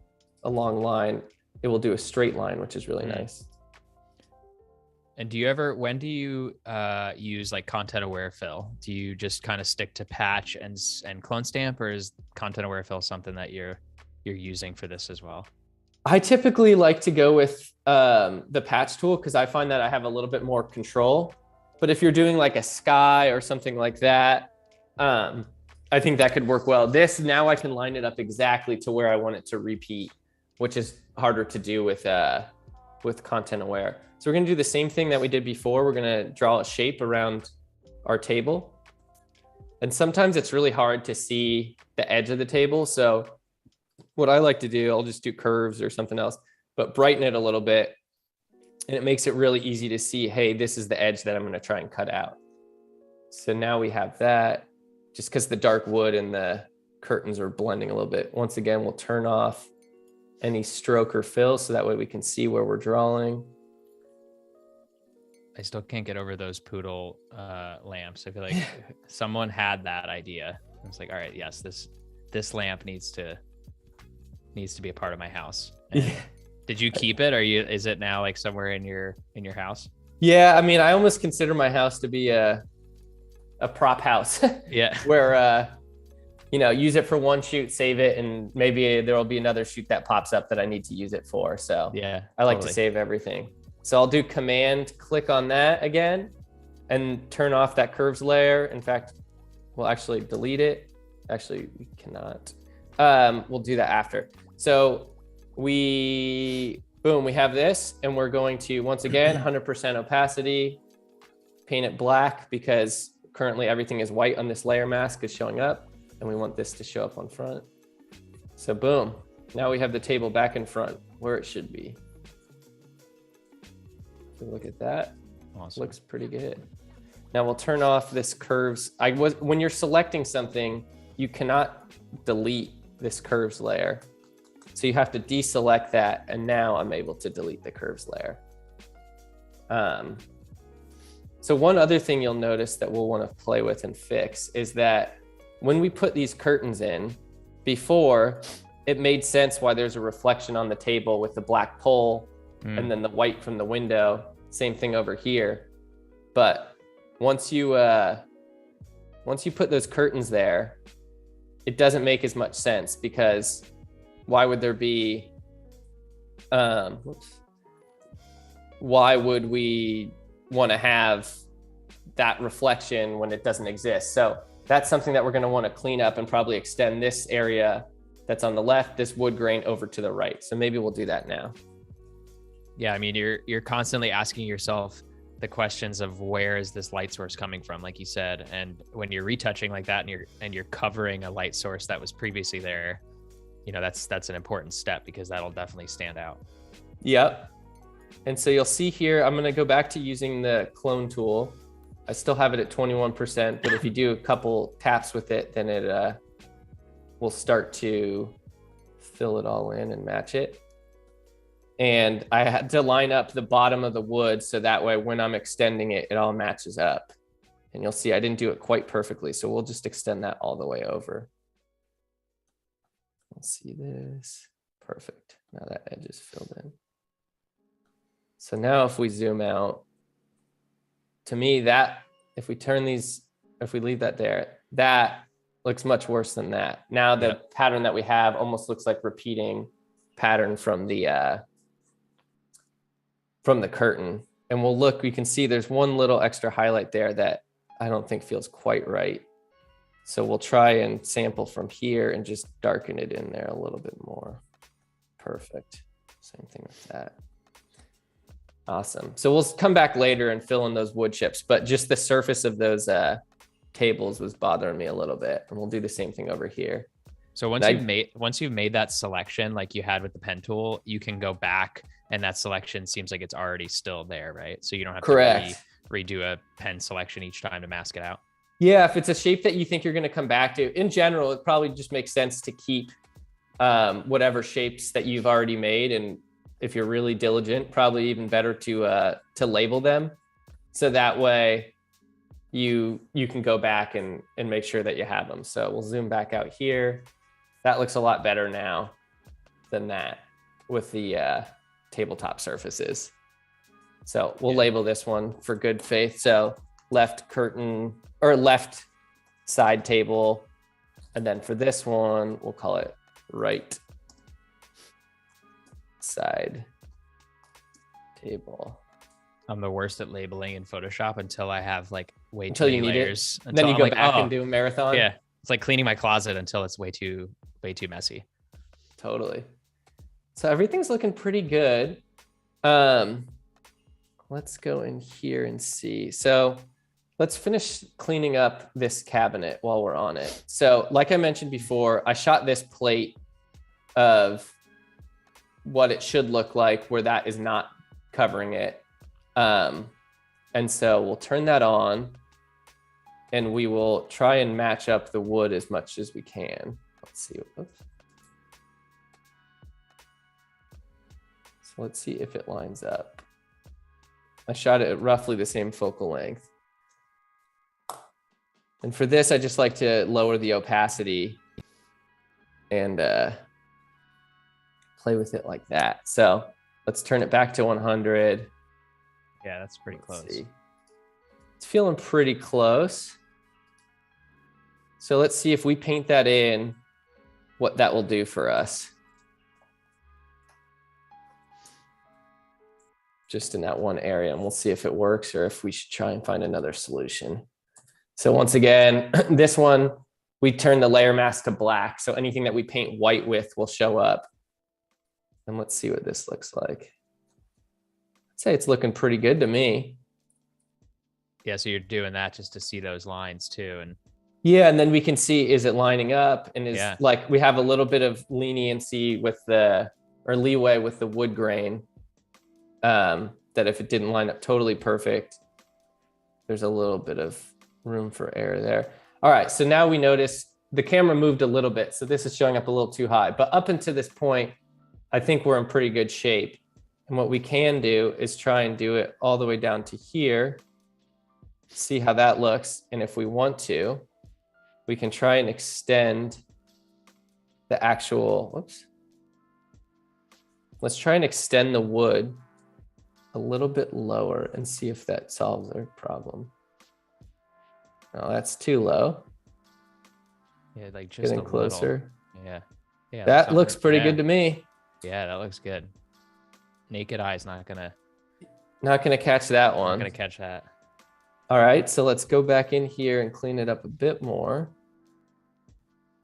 a long line, it will do a straight line, which is really nice. And do you ever, when do you use like content aware fill? Do you just kind of stick to patch and clone stamp, or is content aware fill something that you're using for this as well? I typically like to go with the patch tool because I find that I have a little bit more control. But if you're doing like a sky or something like that, I think that could work well. This, now I can line it up exactly to where I want it to repeat, which is harder to do with content aware. So we're gonna do the same thing that we did before. We're gonna draw a shape around our table. And sometimes it's really hard to see the edge of the table. So what I like to do, I'll just do curves or something else, but brighten it a little bit. And it makes it really easy to see, hey, this is the edge that I'm gonna try and cut out. So now we have that, just because the dark wood and the curtains are blending a little bit. Once again, we'll turn off any stroke or fill so that way we can see where we're drawing. I still can't get over those poodle lamps. I feel like someone had that idea. I was like, all right, yes, this lamp needs to be a part of my house. And did you keep it, or is it now like somewhere in your house? Yeah, I mean, I almost consider my house to be a prop house. Yeah. Where use it for one shoot, save it, and maybe there will be another shoot that pops up that I need to use it for. So yeah, I like to save everything. So I'll do Command click on that again and turn off that curves layer. In fact, we'll actually delete it. Actually, we cannot. We'll do that after. So we have this, and we're going to, once again, 100% opacity, paint it black because currently everything is white on this layer mask is showing up. And we want this to show up on front. So boom, now we have the table back in front where it should be. So look at that. Awesome. Looks pretty good. Now we'll turn off this curves. When you're selecting something, you cannot delete this curves layer. So you have to deselect that. And now I'm able to delete the curves layer. So one other thing you'll notice that we'll want to play with and fix is that when we put these curtains in, before, it made sense why there's a reflection on the table with the black pole and then the white from the window. Same thing over here. But once you put those curtains there, it doesn't make as much sense because why would there be, why would we want to have that reflection when it doesn't exist? So that's something that we're going to want to clean up and probably extend this area that's on the left, this wood grain, over to the right. So maybe we'll do that now. Yeah, I mean, you're constantly asking yourself the questions of where is this light source coming from, like you said. And when you're retouching like that and you're covering a light source that was previously there, that's an important step because that'll definitely stand out. Yep. And so you'll see here, I'm going to go back to using the clone tool. I still have it at 21%, but if you do a couple taps with it, then it will start to fill it all in and match it. And I had to line up the bottom of the wood so that way when I'm extending it, it all matches up. And you'll see I didn't do it quite perfectly, so we'll just extend that all the way over. Let's see this. Perfect. Now that edge is filled in. So now if we zoom out, to me, that if we leave that there, that looks much worse than that. Now the pattern that we have almost looks like repeating pattern from the curtain. And we can see there's one little extra highlight there that I don't think feels quite right. So we'll try and sample from here and just darken it in there a little bit more. Perfect. Same thing with that. Awesome. So we'll come back later and fill in those wood chips, but just the surface of those tables was bothering me a little bit. And we'll do the same thing over here. So once you've made that selection like you had with the pen tool, you can go back and that selection seems like it's already still there, right? So you don't have to redo a pen selection each time to mask it out. Yeah, if it's a shape that you think you're going to come back to, in general, it probably just makes sense to keep whatever shapes that you've already made. And if you're really diligent, probably even better to label them. So that way you can go back and make sure that you have them. So we'll zoom back out here. That looks a lot better now than that with the tabletop surfaces. So we'll label this one for good faith. So left curtain or left side table. And then for this one, we'll call it right side table. I'm the worst at labeling in Photoshop until I have like way too many layers. Then you go back and do a marathon. Yeah. It's like cleaning my closet until it's way too messy. Totally. So everything's looking pretty good. Let's go in here and see. So let's finish cleaning up this cabinet while we're on it. So like I mentioned before, I shot this plate of what it should look like where that is not covering it. And so we'll turn that on and we will try and match up the wood as much as we can. Let's see. Oops. So let's see if it lines up. I shot it at roughly the same focal length. And for this, I just like to lower the opacity and play with it like that. So let's turn it back to 100. Yeah, that's pretty close. See. It's feeling pretty close. So let's see if we paint that in, what that will do for us. Just in that one area, and we'll see if it works or if we should try and find another solution. So once again, this one, we turn the layer mask to black. So anything that we paint white with will show up. And let's see what this looks like. I'd say it's looking pretty good to me. Yeah, so you're doing that just to see those lines too. And yeah, and then we can see, is it lining up? And is like, we have a little bit of leniency with the, or leeway with the wood grain. That if it didn't line up totally perfect, there's a little bit of room for error there. All right, so now we notice the camera moved a little bit. So this is showing up a little too high, but up until this point, I think we're in pretty good shape. And what we can do is try and do it all the way down to here, see how that looks. And if we want to, we can try and extend the actual, whoops. Let's try and extend the wood a little bit lower and see if that solves our problem. Oh, that's too low. Yeah, like just getting closer. Little. Yeah. That looks pretty good to me. Yeah, that looks good. Naked eye's not gonna catch that one. Not gonna catch that. All right, so let's go back in here and clean it up a bit more.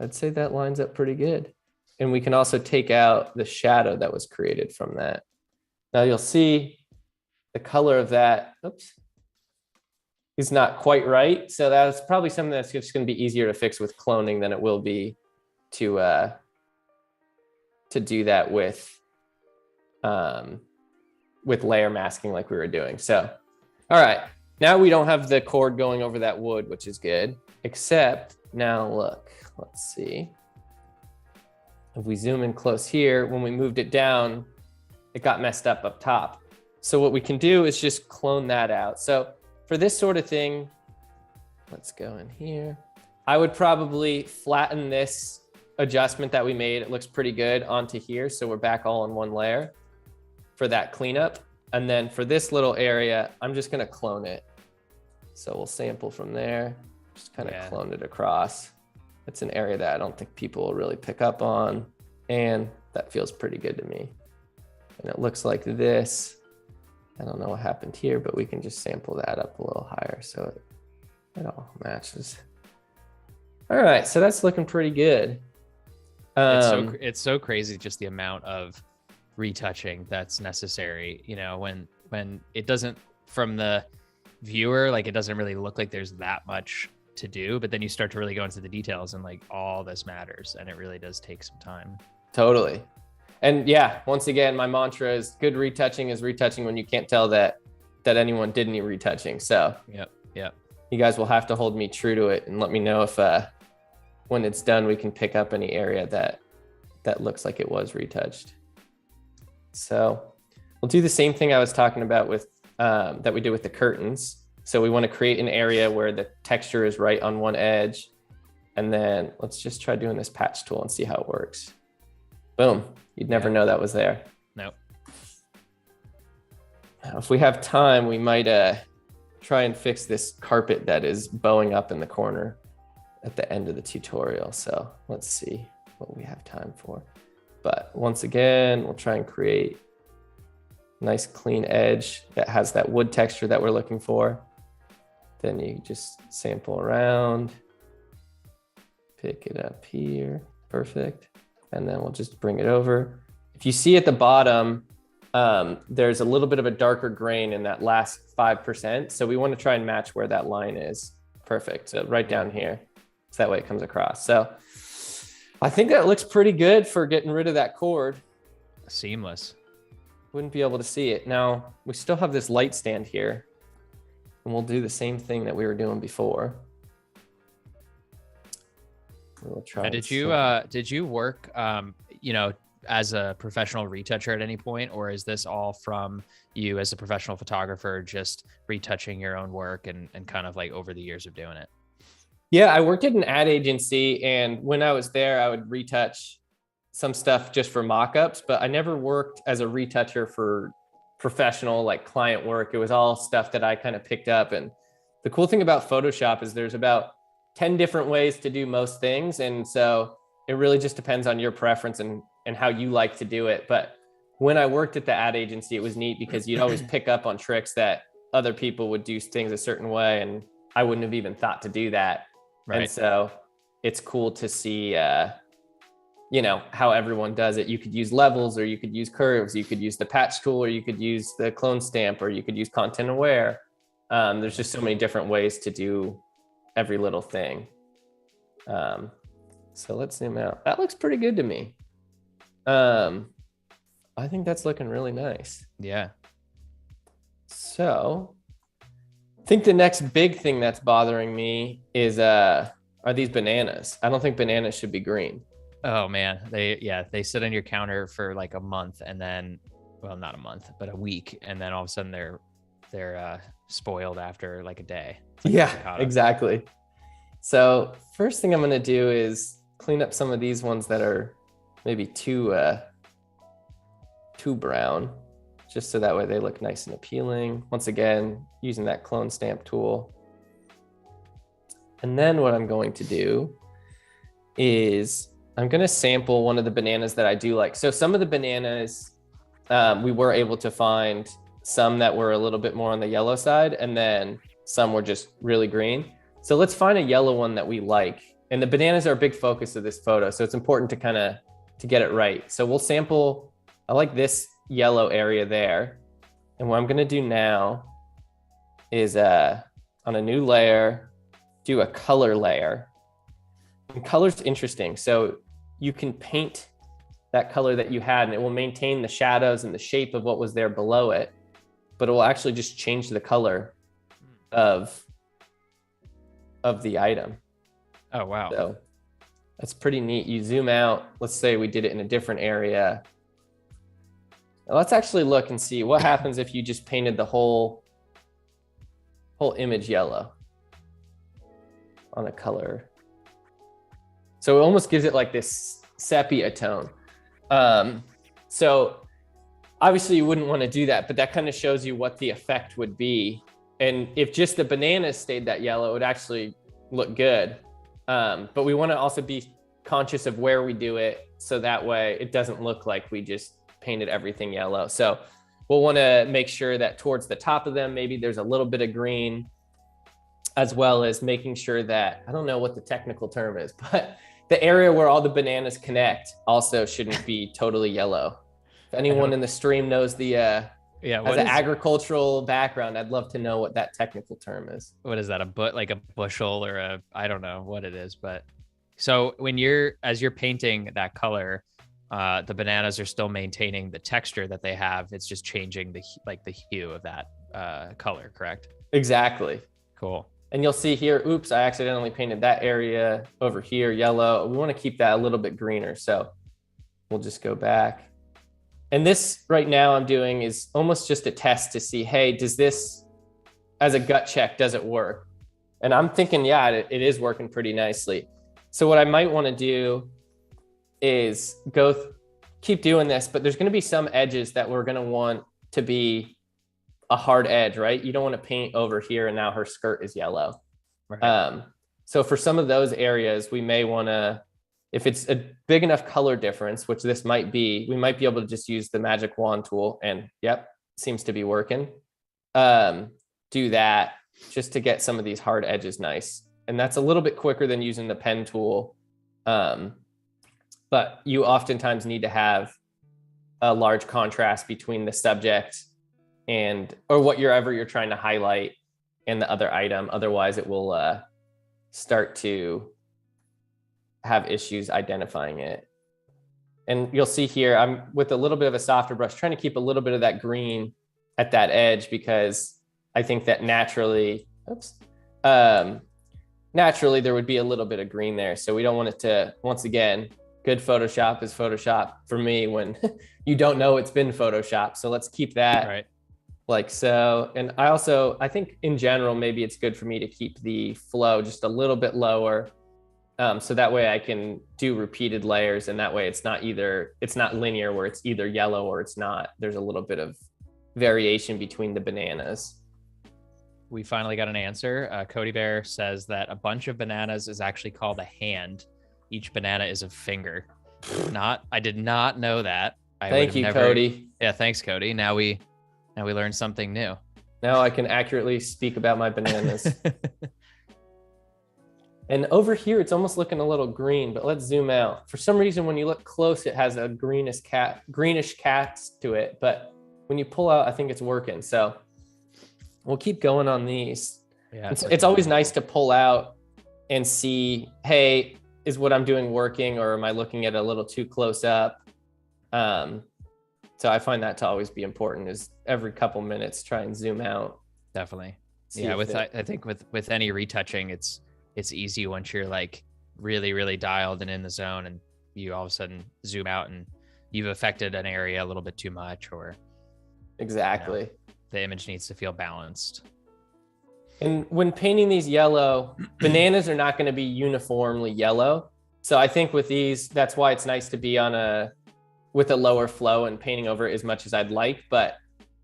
I'd say that lines up pretty good. And we can also take out the shadow that was created from that. Now you'll see the color of that, oops, is not quite right. So that's probably something that's just going to be easier to fix with cloning than it will be to do that with layer masking like we were doing. So, all right, now we don't have the cord going over that wood, which is good, except now look, let's see. If we zoom in close here, when we moved it down, it got messed up top. So what we can do is just clone that out. So for this sort of thing, let's go in here. I would probably flatten this adjustment that we made. It looks pretty good onto here. So we're back all in one layer for that cleanup. And then for this little area, I'm just gonna clone it. So we'll sample from there, just kind of clone it across. It's an area that I don't think people will really pick up on. And that feels pretty good to me. And it looks like this. I don't know what happened here, but we can just sample that up a little higher so it all matches. All right, so that's looking pretty good. It's so crazy just the amount of retouching that's necessary. You know, when it doesn't, from the viewer, like it doesn't really look like there's that much to do, but then you start to really go into the details and like all this matters, and it really does take some time. Totally. And yeah, once again, my mantra is good retouching is retouching when you can't tell that anyone did any retouching. So yep. You guys will have to hold me true to it and let me know if when it's done, we can pick up any area that looks like it was retouched. So we'll do the same thing I was talking about with that we did with the curtains. So we want to create an area where the texture is right on one edge. And then let's just try doing this patch tool and see how it works. Boom. You'd never know that was there. Nope. Now, if we have time, we might try and fix this carpet that is bowing up in the corner at the end of the tutorial. So let's see what we have time for. But once again, we'll try and create a nice clean edge that has that wood texture that we're looking for. Then you just sample around, pick it up here, perfect. And then we'll just bring it over. If you see at the bottom, there's a little bit of a darker grain in that last 5%. So we want to try and match where that line is. Perfect. So right down here. So that way it comes across. So I think that looks pretty good for getting rid of that cord. Seamless. Wouldn't be able to see it. Now we still have this light stand here, and we'll do the same thing that we were doing before. We'll try. Did you work, as a professional retoucher at any point, or is this all from you as a professional photographer, just retouching your own work and kind of like over the years of doing it? Yeah, I worked at an ad agency, and when I was there, I would retouch some stuff just for mock-ups, but I never worked as a retoucher for professional like client work. It was all stuff that I kind of picked up. And the cool thing about Photoshop is there's about 10 different ways to do most things. And so it really just depends on your preference and how you like to do it. But when I worked at the ad agency, it was neat because you'd always pick up on tricks that other people would do things a certain way, and I wouldn't have even thought to do that. Right. And so it's cool to see, how everyone does it. You could use levels, or you could use curves, you could use the patch tool, or you could use the clone stamp, or you could use content aware. There's just so many different ways to do every little thing. So let's zoom out. That looks pretty good to me. I think that's looking really nice. Yeah. So I think the next big thing that's bothering me is, are these bananas. I don't think bananas should be green. Oh man. They sit on your counter for like a month, and then, well, not a month, but a week. And then all of a sudden they're spoiled after like a day. Like yeah, exactly. So first thing I'm going to do is clean up some of these ones that are maybe too brown, just so that way they look nice and appealing. Once again, using that clone stamp tool. And then what I'm going to do is I'm going to sample one of the bananas that I do like. So some of the bananas, we were able to find some that were a little bit more on the yellow side, and then some were just really green. So let's find a yellow one that we like. And the bananas are a big focus of this photo, so it's important to get it right. So we'll sample, I like this yellow area there. And what I'm gonna do now is on a new layer, do a color layer. And color's interesting. So you can paint that color that you had, and it will maintain the shadows and the shape of what was there below it, but it will actually just change the color of the item. Oh, wow. So that's pretty neat. You zoom out, let's say we did it in a different area. Now let's actually look and see what happens if you just painted the whole image yellow on a color. So it almost gives it like this sepia tone. So obviously you wouldn't want to do that, but that kind of shows you what the effect would be. And if just the bananas stayed that yellow, it would actually look good. But we want to also be conscious of where we do it, so that way it doesn't look like we just painted everything yellow. So we'll want to make sure that towards the top of them, maybe there's a little bit of green, as well as making sure that, I don't know what the technical term is, but the area where all the bananas connect also shouldn't be totally yellow. If anyone in the stream knows the has an agricultural background, I'd love to know what that technical term is. What is that? Like a bushel, or I don't know what it is, but so as you're painting that color, the bananas are still maintaining the texture that they have. It's just changing the hue of that color, correct? Exactly. Cool. And you'll see here, oops, I accidentally painted that area over here yellow. We want to keep that a little bit greener. So we'll just go back. And this right now I'm doing is almost just a test to see, hey, does this, as a gut check, does it work? And I'm thinking, yeah, it is working pretty nicely. So what I might want to do is keep doing this, but there's going to be some edges that we're going to want to be a hard edge, right? You don't want to paint over here and now her skirt is yellow. Right. So for some of those areas, we may want to, if it's a big enough color difference, which this might be, we might be able to just use the magic wand tool, and yep, seems to be working. Do that just to get some of these hard edges nice. And that's a little bit quicker than using the pen tool. But you oftentimes need to have a large contrast between the subject or whatever you're trying to highlight and the other item. Otherwise it will start to have issues identifying it. And you'll see here, I'm with a little bit of a softer brush, trying to keep a little bit of that green at that edge, because I think that naturally there would be a little bit of green there. So we don't want it to, once again, good Photoshop is Photoshop for me when you don't know it's been Photoshop. So let's keep that Right. like so. And I think in general, maybe it's good for me to keep the flow just a little bit lower. So that way I can do repeated layers, and that way it's not linear where it's either yellow or it's not. There's a little bit of variation between the bananas. We finally got an answer. Cody Bear says that a bunch of bananas is actually called a hand. Each banana is a finger. I did not know that. Thank you, Cody. Yeah, thanks, Cody. Now we learned something new. Now I can accurately speak about my bananas. And over here, it's almost looking a little green, but let's zoom out. For some reason, when you look close, it has a greenish cast to it. But when you pull out, I think it's working. So we'll keep going on these. Yeah, it's always nice to pull out and see, hey, is what I'm doing working, or am I looking at it a little too close up? So I find that to always be important, is every couple minutes, try and zoom out. Definitely. Yeah, I think with any retouching, it's easy once you're like really, really dialed and in the zone, and you all of a sudden zoom out and you've affected an area a little bit too much, or exactly, the image needs to feel balanced. And when painting these yellow, bananas are not going to be uniformly yellow. So I think with these, that's why it's nice to be with a lower flow and painting over it as much as I'd like, but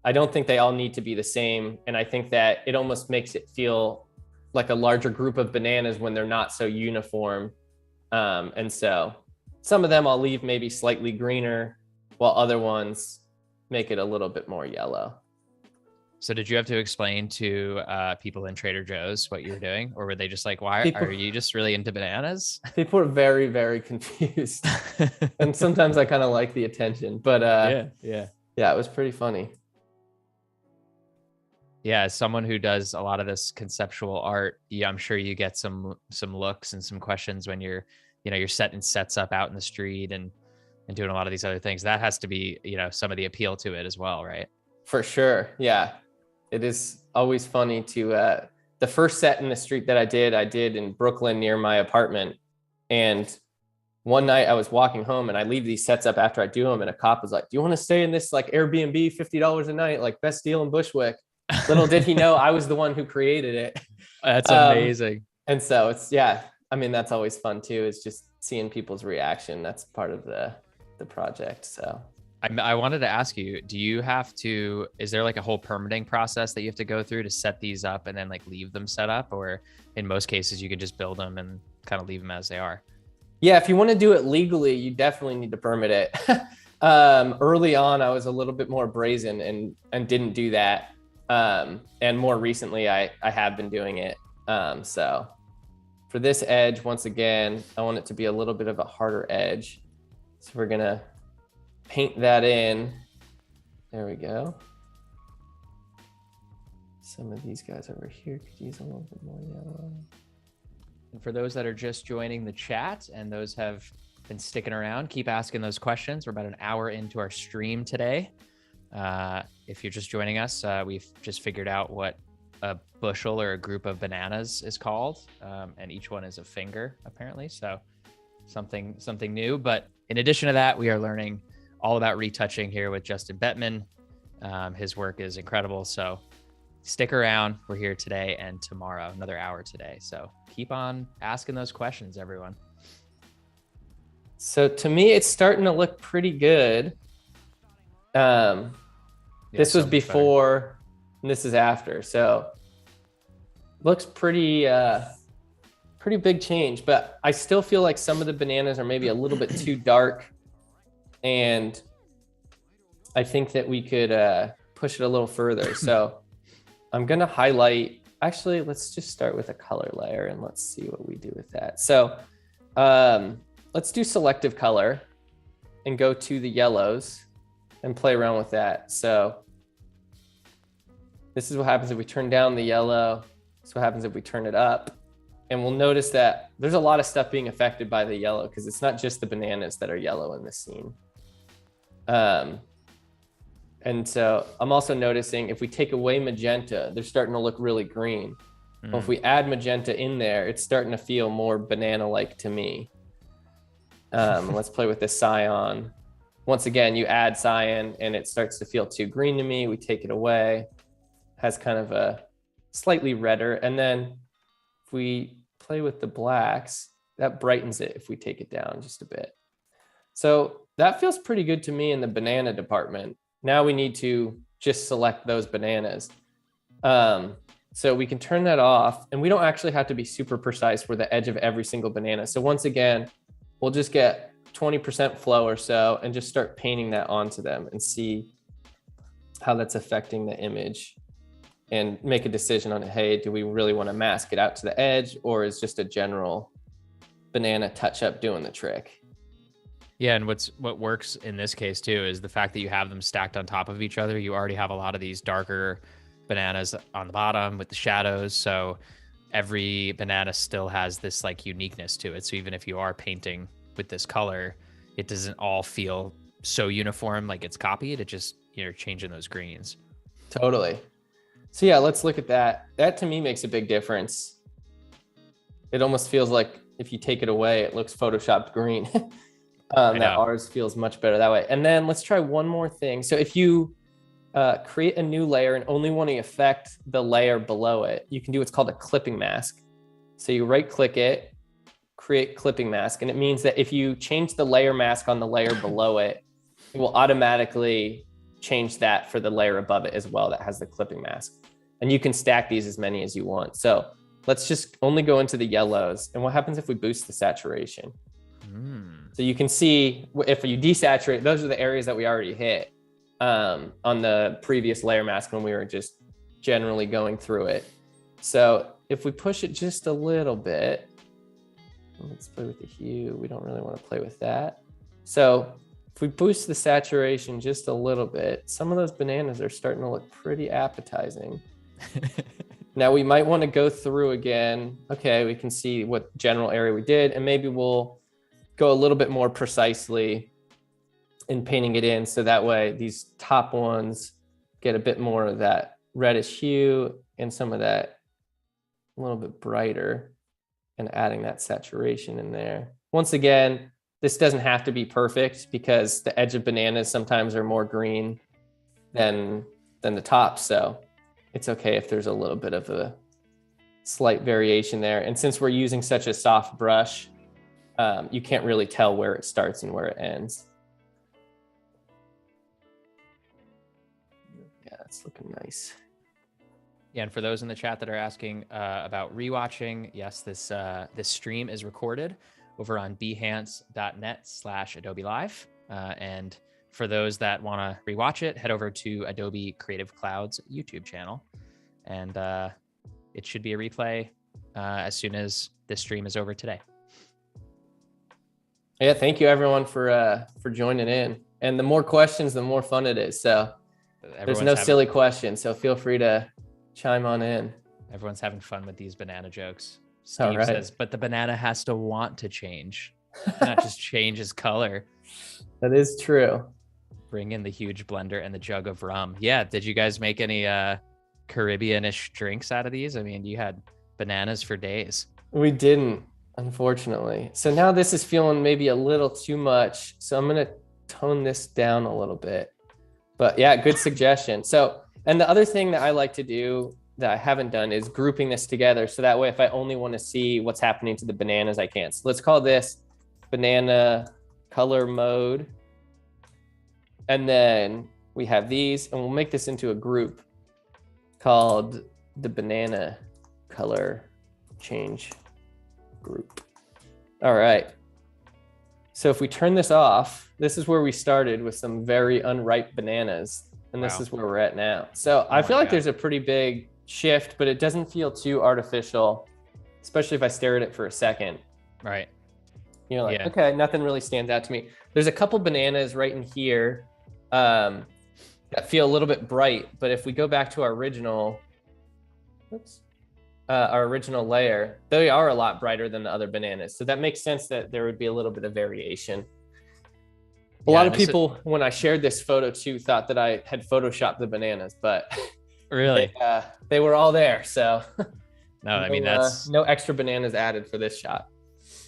I don't think they all need to be the same. And I think that it almost makes it feel like a larger group of bananas when they're not so uniform. And so some of them I'll leave maybe slightly greener, while other ones make it a little bit more yellow. So did you have to explain to people in Trader Joe's what you were doing? Or were they just like, are you just really into bananas? People are very, very confused. And sometimes I kind of like the attention, but yeah, it was pretty funny. Yeah, as someone who does a lot of this conceptual art, I'm sure you get some looks and some questions when you're setting sets up out in the street and doing a lot of these other things. That has to be, some of the appeal to it as well, right? For sure. Yeah. It is always funny to, the first set in the street that I did in Brooklyn near my apartment. And one night I was walking home and I leave these sets up after I do them. And a cop was like, do you want to stay in this like Airbnb, $50 a night, like best deal in Bushwick? Little did he know I was the one who created it. That's amazing. And so that's always fun too. It's just seeing people's reaction. That's part of the project. So I wanted to ask you, is there like a whole permitting process that you have to go through to set these up and then like leave them set up? Or in most cases you can just build them and kind of leave them as they are? Yeah. If you want to do it legally, you definitely need to permit it. Early on, I was a little bit more brazen and didn't do that. And more recently I have been doing it. So for this edge, once again, I want it to be a little bit of a harder edge. So we're going to paint that in. There we go. Some of these guys over here could use a little bit more yellow. And for those that are just joining the chat and those have been sticking around, keep asking those questions. We're about an hour into our stream today. If you're just joining us, we've just figured out what a bushel or a group of bananas is called. And each one is a finger, apparently. So something new. But in addition to that, we are learning all about retouching here with Justin Bettman. His work is incredible. So stick around. We're here today and tomorrow, another hour today. So keep on asking those questions, everyone. So to me, it's starting to look pretty good. This was before and this is after. So looks pretty big change, but I still feel like some of the bananas are maybe a little bit too dark. And I think that we could push it a little further. So I'm going to highlight, actually, let's just start with a color layer and let's see what we do with that. So let's do selective color and go to the yellows and play around with that. So this is what happens if we turn down the yellow. This is what happens if we turn it up. And we'll notice that there's a lot of stuff being affected by the yellow because it's not just the bananas that are yellow in this scene. And so I'm also noticing if we take away magenta, they're starting to look really green. Well, if we add magenta in there, it's starting to feel more banana-like to me. Let's play with this cyan. Once again, you add cyan and it starts to feel too green to me. We take it away. Has kind of a slightly redder. And then if we play with the blacks, that brightens it if we take it down just a bit. So that feels pretty good to me in the banana department. Now we need to just select those bananas. So we can turn that off, and we don't actually have to be super precise for the edge of every single banana. So once again, we'll just get 20% flow or so and just start painting that onto them and see how that's affecting the image and make a decision on, hey, do we really want to mask it out to the edge, or is just a general banana touch up doing the trick? Yeah, and what works in this case too is the fact that you have them stacked on top of each other. You already have a lot of these darker bananas on the bottom with the shadows, so every banana still has this like uniqueness to it. So even if you are painting with this color, it doesn't all feel so uniform like it's copied. It just, you're changing those greens. Totally. So yeah, let's look at that. That to me makes a big difference. It almost feels like if you take it away, it looks photoshopped green. That ours feels much better that way. And then let's try one more thing. So if you create a new layer and only want to affect the layer below it, you can do what's called a clipping mask. So you right click it, create clipping mask. And it means that if you change the layer mask on the layer below it, it will automatically change that for the layer above it as well that has the clipping mask. And you can stack these as many as you want. So let's just only go into the yellows. And what happens if we boost the saturation? So you can see if you desaturate, those are the areas that we already hit on the previous layer mask when we were just generally going through it. So if we push it just a little bit, let's play with the hue. We don't really want to play with that. So if we boost the saturation just a little bit, some of those bananas are starting to look pretty appetizing. Now we might want to go through again. Okay, we can see what general area we did, and maybe we'll go a little bit more precisely in painting it in. So that way these top ones get a bit more of that reddish hue and some of that a little bit brighter, and adding that saturation in there. Once again, this doesn't have to be perfect because the edge of bananas sometimes are more green than the top. So it's okay if there's a little bit of a slight variation there. And since we're using such a soft brush, you can't really tell where it starts and where it ends. Yeah, it's looking nice. Yeah, and for those in the chat that are asking about rewatching, yes, this stream is recorded over on behance.net/Adobe Live. And for those that want to rewatch it, head over to Adobe Creative Cloud's YouTube channel. And it should be a replay as soon as this stream is over today. Yeah, thank you everyone for joining in. And the more questions, the more fun it is. So there's no silly questions. So feel free to chime on in. Everyone's having fun with these banana jokes. Steve says, but the banana has to want to change, not just change its color. That is true. Bring in the huge blender and the jug of rum. Yeah. Did you guys make any Caribbean-ish drinks out of these? I mean, you had bananas for days. We didn't, unfortunately. So now this is feeling maybe a little too much. So I'm going to tone this down a little bit. But yeah, good suggestion. So, and the other thing that I like to do that I haven't done is grouping this together. So that way, if I only want to see what's happening to the bananas, I can. So let's call this banana color mode. And then we have these, and we'll make this into a group called the banana color change group. All right. So if we turn this off, this is where we started with some very unripe bananas. And this is where we're at now. So I feel like there's a pretty big shift, but it doesn't feel too artificial, especially if I stare at it for a second. Right. You know, like, okay, nothing really stands out to me. There's a couple bananas right in here that feel a little bit bright, but if we go back to our original, our original layer, they are a lot brighter than the other bananas. So that makes sense that there would be a little bit of variation. A lot of people, when I shared this photo too, thought that I had photoshopped the bananas, but really, they were all there. So no, I mean, that's no extra bananas added for this shot.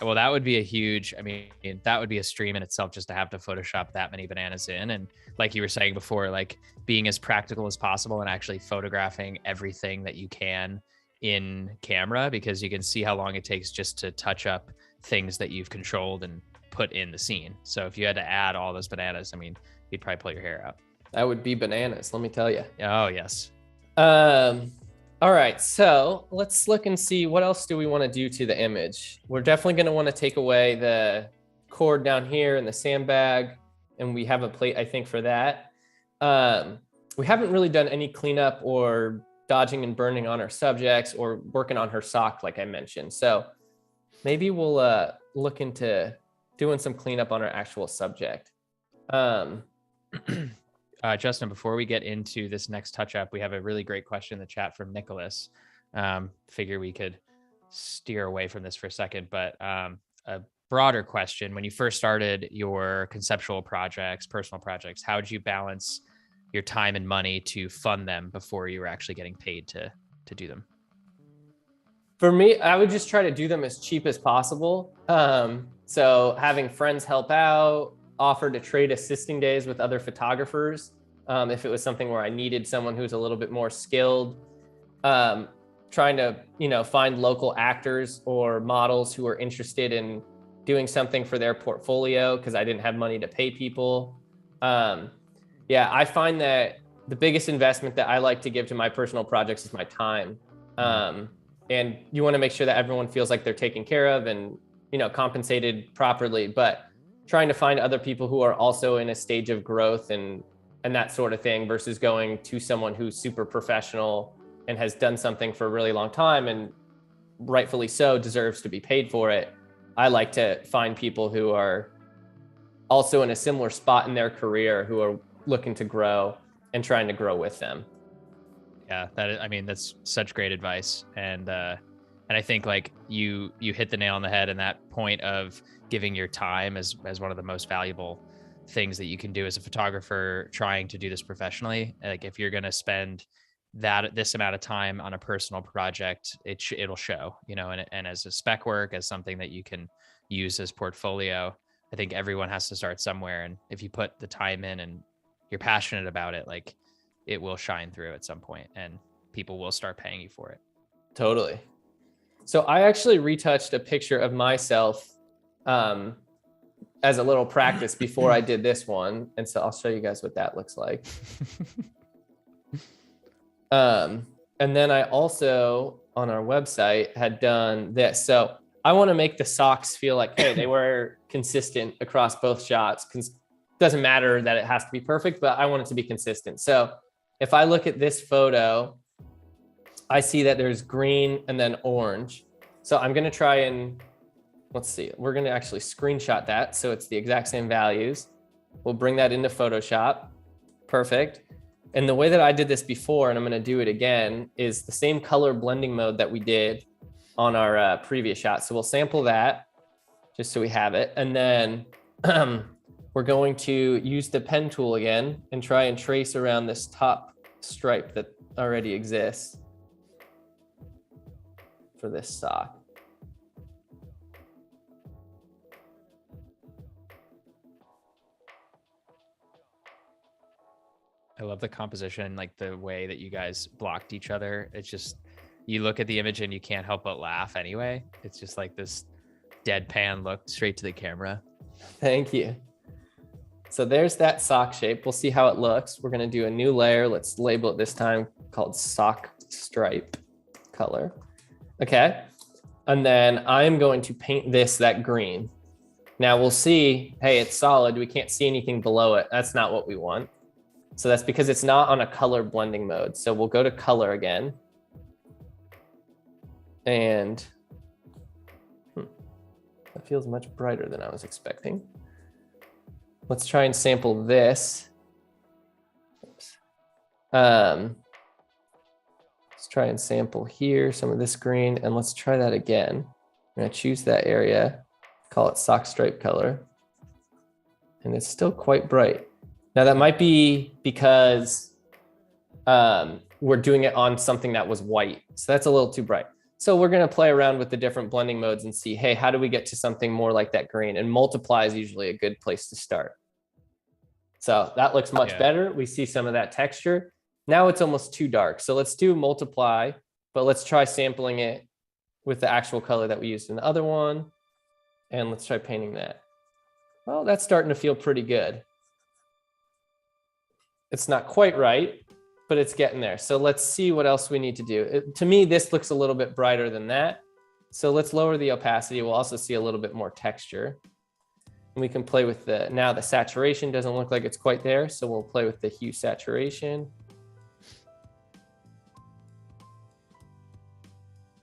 Well, that would be a huge, I mean, that would be a stream in itself just to have to Photoshop that many bananas in. And like you were saying before, like being as practical as possible and actually photographing everything that you can in camera, because you can see how long it takes just to touch up things that you've controlled and put in the scene. So if you had to add all those bananas, I mean, you'd probably pull your hair out. That would be bananas, let me tell you. Oh, yes. All right, so let's look and see what else do we want to do to the image. We're definitely going to want to take away the cord down here and the sandbag, and we have a plate, I think, for that. We haven't really done any cleanup or dodging and burning on our subjects or working on her sock, like I mentioned. So maybe we'll look into doing some cleanup on our actual subject. Justin, before we get into this next touch up, we have a really great question in the chat from Nicholas. Figure we could steer away from this for a second, but a broader question. When you first started your conceptual projects, personal projects, how did you balance your time and money to fund them before you were actually getting paid to do them? For me, I would just try to do them as cheap as possible. So having friends help out, offer to trade assisting days with other photographers. If it was something where I needed someone who's a little bit more skilled, trying to, find local actors or models who are interested in doing something for their portfolio because I didn't have money to pay people. I find that the biggest investment that I like to give to my personal projects is my time. And you want to make sure that everyone feels like they're taken care of and, compensated properly, but trying to find other people who are also in a stage of growth and that sort of thing versus going to someone who's super professional and has done something for a really long time and rightfully so deserves to be paid for it. I like to find people who are also in a similar spot in their career who are looking to grow and trying to grow with them. Yeah, that's such great advice. And I think like you hit the nail on the head in that point of giving your time as one of the most valuable things that you can do as a photographer trying to do this professionally. Like if you're going to spend this amount of time on a personal project, it'll show, and as a spec work, as something that you can use as portfolio. I think everyone has to start somewhere. And if you put the time in and you're passionate about it, like it will shine through at some point and people will start paying you for it. Totally. So I actually retouched a picture of myself as a little practice before I did this one. And so I'll show you guys what that looks like. And then I also, on our website, had done this. So I want to make the socks feel like, hey, they were consistent across both shots. It doesn't matter that it has to be perfect, but I want it to be consistent. So if I look at this photo, I see that there's green and then orange. So I'm going to try and, let's see, we're going to actually screenshot that. So it's the exact same values. We'll bring that into Photoshop. Perfect. And the way that I did this before, and I'm going to do it again, is the same color blending mode that we did on our previous shot. So we'll sample that just so we have it. And then we're going to use the pen tool again and try and trace around this top stripe that already exists for this sock. I love the composition, like the way that you guys blocked each other. It's just, you look at the image and you can't help but laugh anyway. It's just like this deadpan look straight to the camera. Thank you. So there's that sock shape. We'll see how it looks. We're going to do a new layer. Let's label it this time called sock stripe color. Okay. And then I'm going to paint this that green. Now we'll see, hey, it's solid. We can't see anything below it. That's not what we want. So that's because it's not on a color blending mode. So we'll go to color again. And that feels much brighter than I was expecting. Let's try and sample this. Oops. Let's try and sample here, some of this green, and let's try that again. I'm gonna choose that area, call it sock stripe color. And it's still quite bright. Now that might be because we're doing it on something that was white. So that's a little too bright. So we're going to play around with the different blending modes and see, hey, how do we get to something more like that green? And multiply is usually a good place to start. So that looks much better. We see some of that texture. Now it's almost too dark. So let's do multiply, but let's try sampling it with the actual color that we used in the other one. And let's try painting that. Well, that's starting to feel pretty good. It's not quite right, but it's getting there. So let's see what else we need to do. To me, this looks a little bit brighter than that. So let's lower the opacity. We'll also see a little bit more texture. And we can play with now the saturation doesn't look like it's quite there. So we'll play with the hue saturation.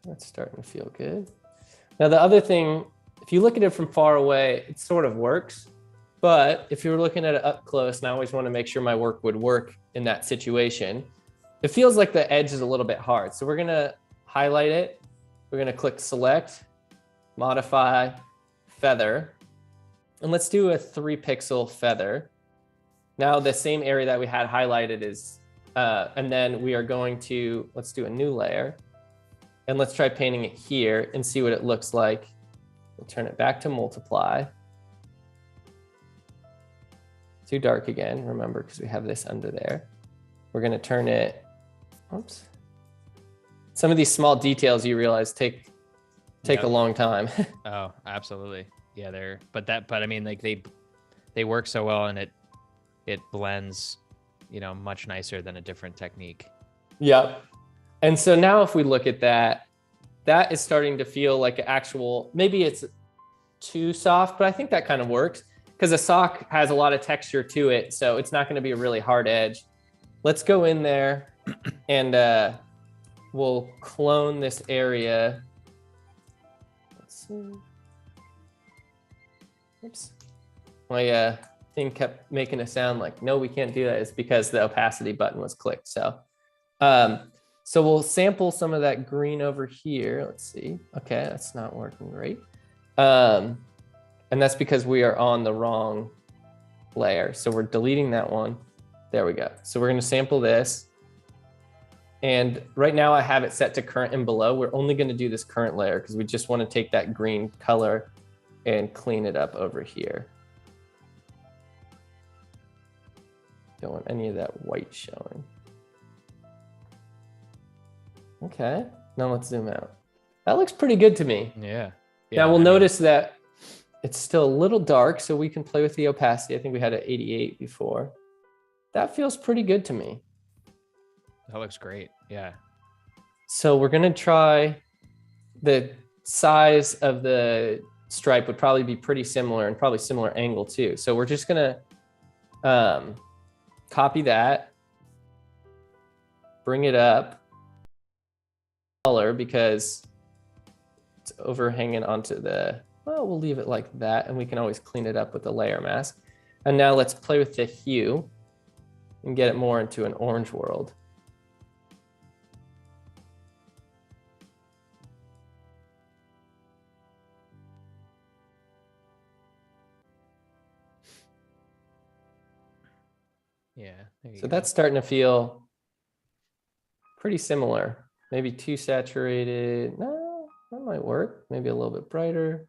That's starting to feel good. Now the other thing, if you look at it from far away, it sort of works. But if you're looking at it up close, and I always want to make sure my work would work in that situation, it feels like the edge is a little bit hard. So we're going to highlight it. We're going to click select, modify, feather. And let's do a 3-pixel feather. Now the same area that we had highlighted is, and then we are going to, let's do a new layer. And let's try painting it here and see what it looks like. We'll turn it back to multiply. Too dark again, remember, because we have this under there. We're going to turn it, oops. Some of these small details you realize take a long time. Oh, absolutely. Yeah, but I mean, like they work so well, and it blends, much nicer than a different technique. Yep. And so now if we look at that, that is starting to feel like actual, maybe it's too soft, but I think that kind of works because a sock has a lot of texture to it. So it's not going to be a really hard edge. Let's go in there and we'll clone this area. Let's see. Oops. My thing kept making a sound like, no, we can't do that. It's because the opacity button was clicked. So we'll sample some of that green over here. Let's see. Okay, that's not working great. And that's because we are on the wrong layer. So we're deleting that one. There we go. So we're going to sample this. And right now I have it set to current and below. We're only going to do this current layer because we just want to take that green color and clean it up over here. Don't want any of that white showing. Okay, now let's zoom out. That looks pretty good to me. Yeah. Now we'll notice that it's still a little dark, so we can play with the opacity. I think we had it 88 before. That feels pretty good to me. That looks great. Yeah. So we're gonna try the size of the stripe would probably be pretty similar and probably similar angle too. So we're just gonna copy that, bring it up, color because it's overhanging onto the, well, we'll leave it like that and we can always clean it up with the layer mask. And now let's play with the hue and get it more into an orange world. Yeah. So that's starting to feel pretty similar. Maybe too saturated. No, that might work. Maybe a little bit brighter.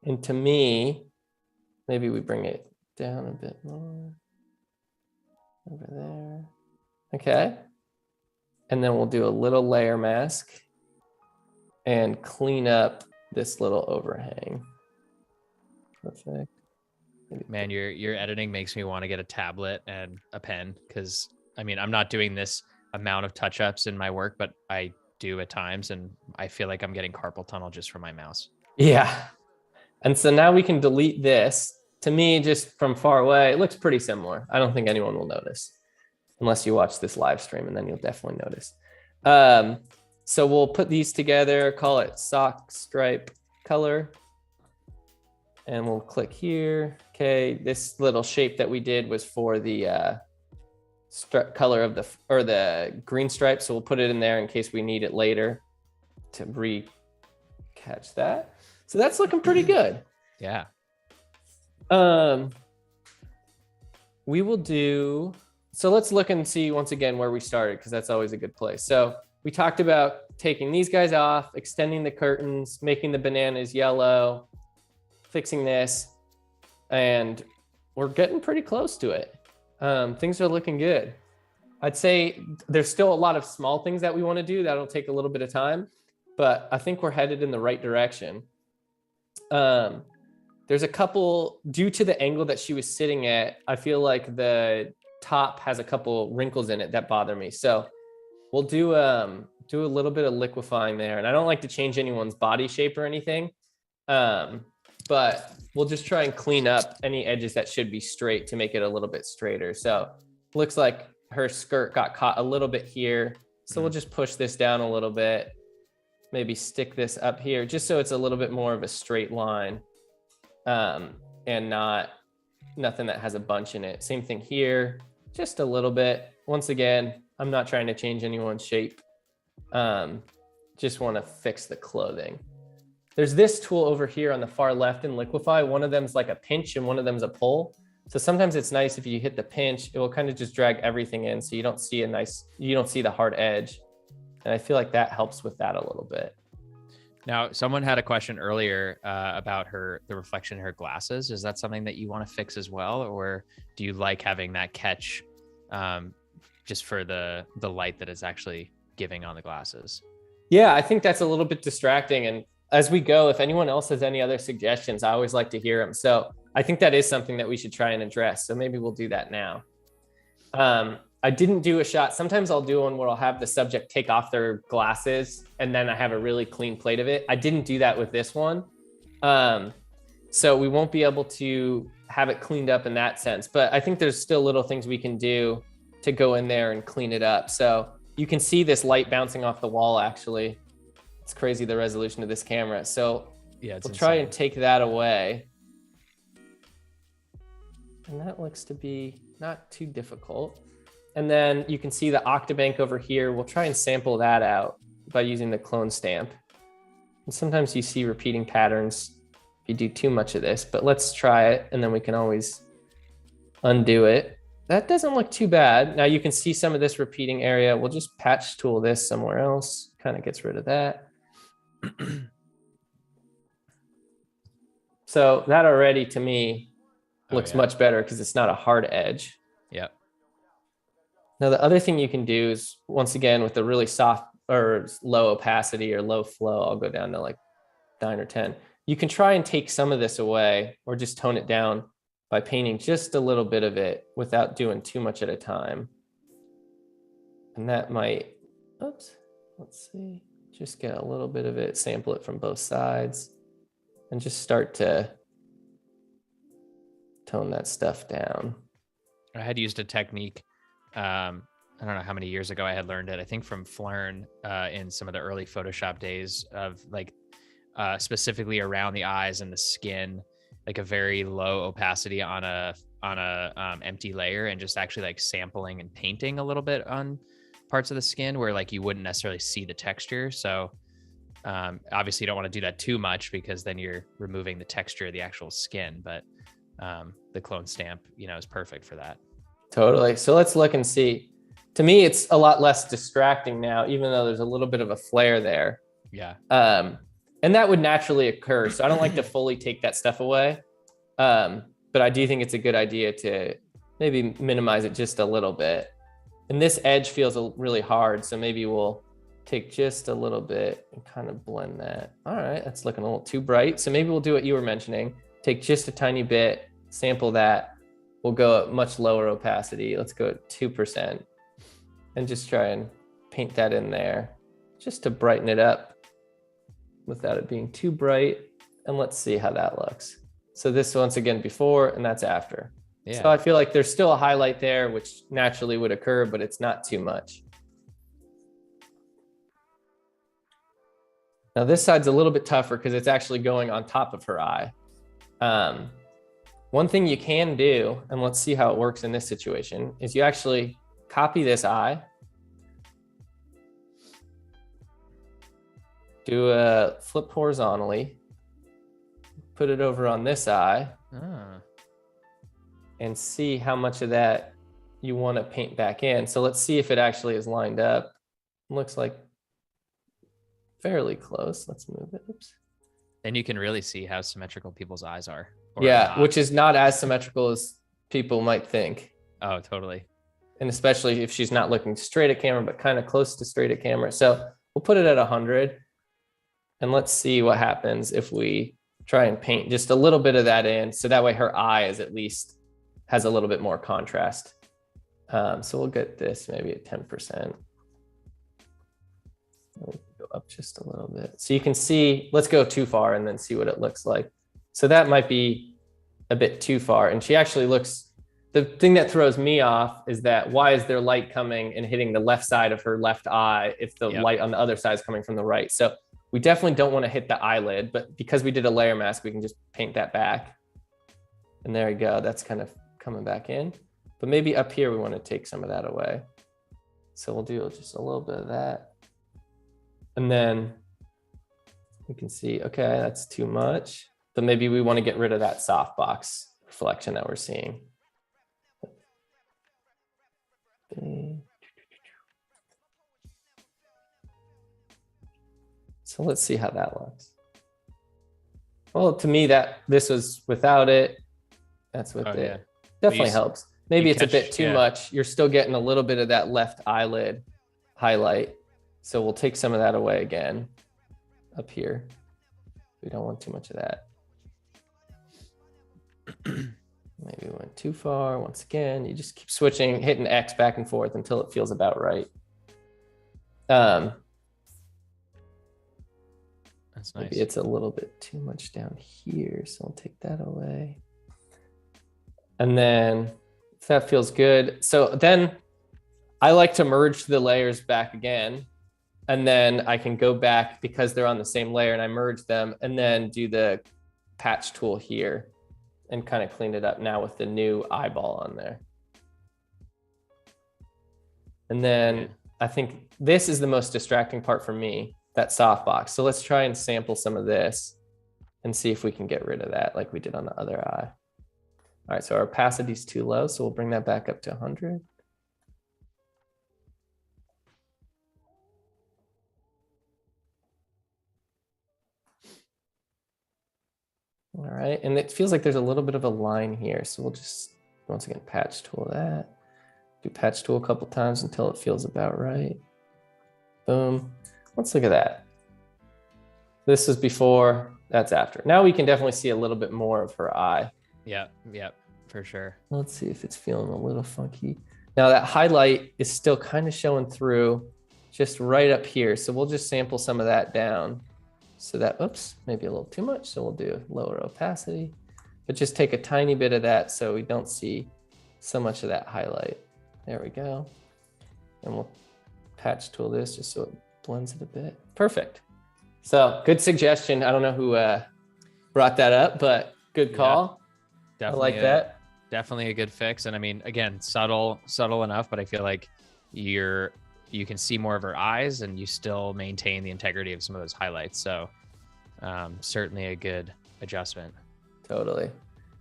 And to me, maybe we bring it down a bit more. Over there. Okay. And then we'll do a little layer mask and clean up this little overhang. Perfect. Man, your editing makes me want to get a tablet and a pen because, I mean, I'm not doing this amount of touch-ups in my work, but I do at times, and I feel like I'm getting carpal tunnel just from my mouse. Yeah. And so now we can delete this. To me, just from far away, it looks pretty similar. I don't think anyone will notice unless you watch this live stream, and then you'll definitely notice. So we'll put these together, call it sock stripe color. And we'll click here. Okay, this little shape that we did was for the color of the green stripe. So we'll put it in there in case we need it later to catch that. So that's looking pretty good. Yeah. We will do, so let's look and see once again where we started because that's always a good place. So we talked about taking these guys off, extending the curtains, making the bananas yellow, fixing this, and we're getting pretty close to it. Things are looking good. I'd say there's still a lot of small things that we want to do that'll take a little bit of time, but I think we're headed in the right direction. There's a couple, due to the angle that she was sitting at, I feel like the top has a couple wrinkles in it that bother me. So we'll do a little bit of liquifying there. And I don't like to change anyone's body shape or anything, but we'll just try and clean up any edges that should be straight to make it a little bit straighter. So looks like her skirt got caught a little bit here. So we'll just push this down a little bit, maybe stick this up here, just so it's a little bit more of a straight line, and nothing that has a bunch in it. Same thing here, just a little bit. Once again, I'm not trying to change anyone's shape. Just want to fix the clothing. There's this tool over here on the far left in Liquify. One of them's like a pinch and one of them's a pull. So sometimes it's nice if you hit the pinch, it will kind of just drag everything in, so you don't see the hard edge. And I feel like that helps with that a little bit. Now, someone had a question earlier about the reflection in her glasses. Is that something that you want to fix as well? Or do you like having that catch just for the light that is actually giving on the glasses? Yeah, I think that's a little bit distracting. And as we go, if anyone else has any other suggestions, I always like to hear them. So I think that is something that we should try and address. So maybe we'll do that now. I didn't do a shot. Sometimes I'll do one where I'll have the subject take off their glasses and then I have a really clean plate of it. I didn't do that with this one. So we won't be able to have it cleaned up in that sense, but I think there's still little things we can do to go in there and clean it up. So you can see this light bouncing off the wall, actually. It's crazy, the resolution of this camera. So yeah, we'll try and take that away. And that looks to be not too difficult. And then you can see the Octabank over here. We'll try and sample that out by using the clone stamp. And sometimes you see repeating patterns if you do too much of this, but let's try it and then we can always undo it. That doesn't look too bad. Now you can see some of this repeating area. We'll just patch tool this somewhere else, kind of gets rid of that. So that already to me looks much better because it's not a hard edge. Yep. Now the other thing you can do is, once again, with the really soft or low opacity or low flow, I'll go down to like 9 or 10. You can try and take some of this away or just tone it down by painting just a little bit of it without doing too much at a time. And that might, oops, let's see, just get a little bit of it, sample it from both sides, and just start to tone that stuff down. I had used a technique, I don't know how many years ago I had learned it, I think from Flern in some of the early Photoshop days, of like specifically around the eyes and the skin, like a very low opacity on a empty layer, and just actually like sampling and painting a little bit on parts of the skin where like you wouldn't necessarily see the texture. So obviously you don't want to do that too much because then you're removing the texture of the actual skin, but the clone stamp, is perfect for that. Totally. So let's look and see. To me, it's a lot less distracting now, even though there's a little bit of a flare there. Yeah. And that would naturally occur. So I don't like to fully take that stuff away. But I do think it's a good idea to maybe minimize it just a little bit. And this edge feels really hard. So maybe we'll take just a little bit and kind of blend that. All right, that's looking a little too bright. So maybe we'll do what you were mentioning. Take just a tiny bit, sample that. We'll go at much lower opacity. Let's go at 2% and just try and paint that in there just to brighten it up without it being too bright. And let's see how that looks. So this once again before, and that's after. Yeah. So I feel like there's still a highlight there, which naturally would occur, but it's not too much. Now this side's a little bit tougher because it's actually going on top of her eye. One thing you can do, and let's see how it works in this situation, is you actually copy this eye, do a flip horizontally, put it over on this eye, and see how much of that you want to paint back in. So let's see if it actually is lined up. Looks like fairly close. Let's move it. Oops. And you can really see how symmetrical people's eyes are. Yeah, which is not as symmetrical as people might think. Oh, totally. And especially if she's not looking straight at camera, but kind of close to straight at camera. So we'll put it at 100. And let's see what happens if we try and paint just a little bit of that in. So that way her eye is at least has a little bit more contrast. So we'll get this maybe at 10%. Go up just a little bit. So you can see, let's go too far and then see what it looks like. So that might be a bit too far. And she actually looks, the thing that throws me off is that why is there light coming and hitting the left side of her left eye if the light on the other side is coming from the right? So we definitely don't want to hit the eyelid, but because we did a layer mask, we can just paint that back. And there you go. That's kind of coming back in. But maybe up here, we want to take some of that away. So we'll do just a little bit of that. And then we can see, okay, that's too much. But maybe we want to get rid of that softbox reflection that we're seeing. So let's see how that looks. Well, to me, this was without it. That's with it. Yeah. Definitely helps. Maybe it's a bit too much. You're still getting a little bit of that left eyelid highlight. So we'll take some of that away again up here. We don't want too much of that. Maybe we went too far. Once again, you just keep switching, hitting X back and forth until it feels about right. That's nice. Maybe it's a little bit too much down here. So I'll take that away. And then if that feels good. So then I like to merge the layers back again. And then I can go back because they're on the same layer and I merge them and then do the patch tool here and kind of clean it up now with the new eyeball on there. And then I think this is the most distracting part for me, that softbox. So let's try and sample some of this and see if we can get rid of that like we did on the other eye. All right, so our opacity is too low, so we'll bring that back up to 100. All right, and it feels like there's a little bit of a line here. So we'll just, once again, patch tool that. Do patch tool a couple times until it feels about right. Boom. Let's look at that. This is before, that's after. Now we can definitely see a little bit more of her eye. Yep, for sure. Let's see if it's feeling a little funky. Now that highlight is still kind of showing through just right up here. So we'll just sample some of that down. So that, oops, maybe a little too much. So we'll do lower opacity, but just take a tiny bit of that so we don't see so much of that highlight. There we go. And we'll patch tool this just so it blends it a bit. Perfect. So good suggestion. I don't know who brought that up, but good call. Yeah, I like that. Definitely a good fix. And I mean, again, subtle enough, but I feel like you can see more of her eyes and you still maintain the integrity of some of those highlights. So certainly a good adjustment. Totally.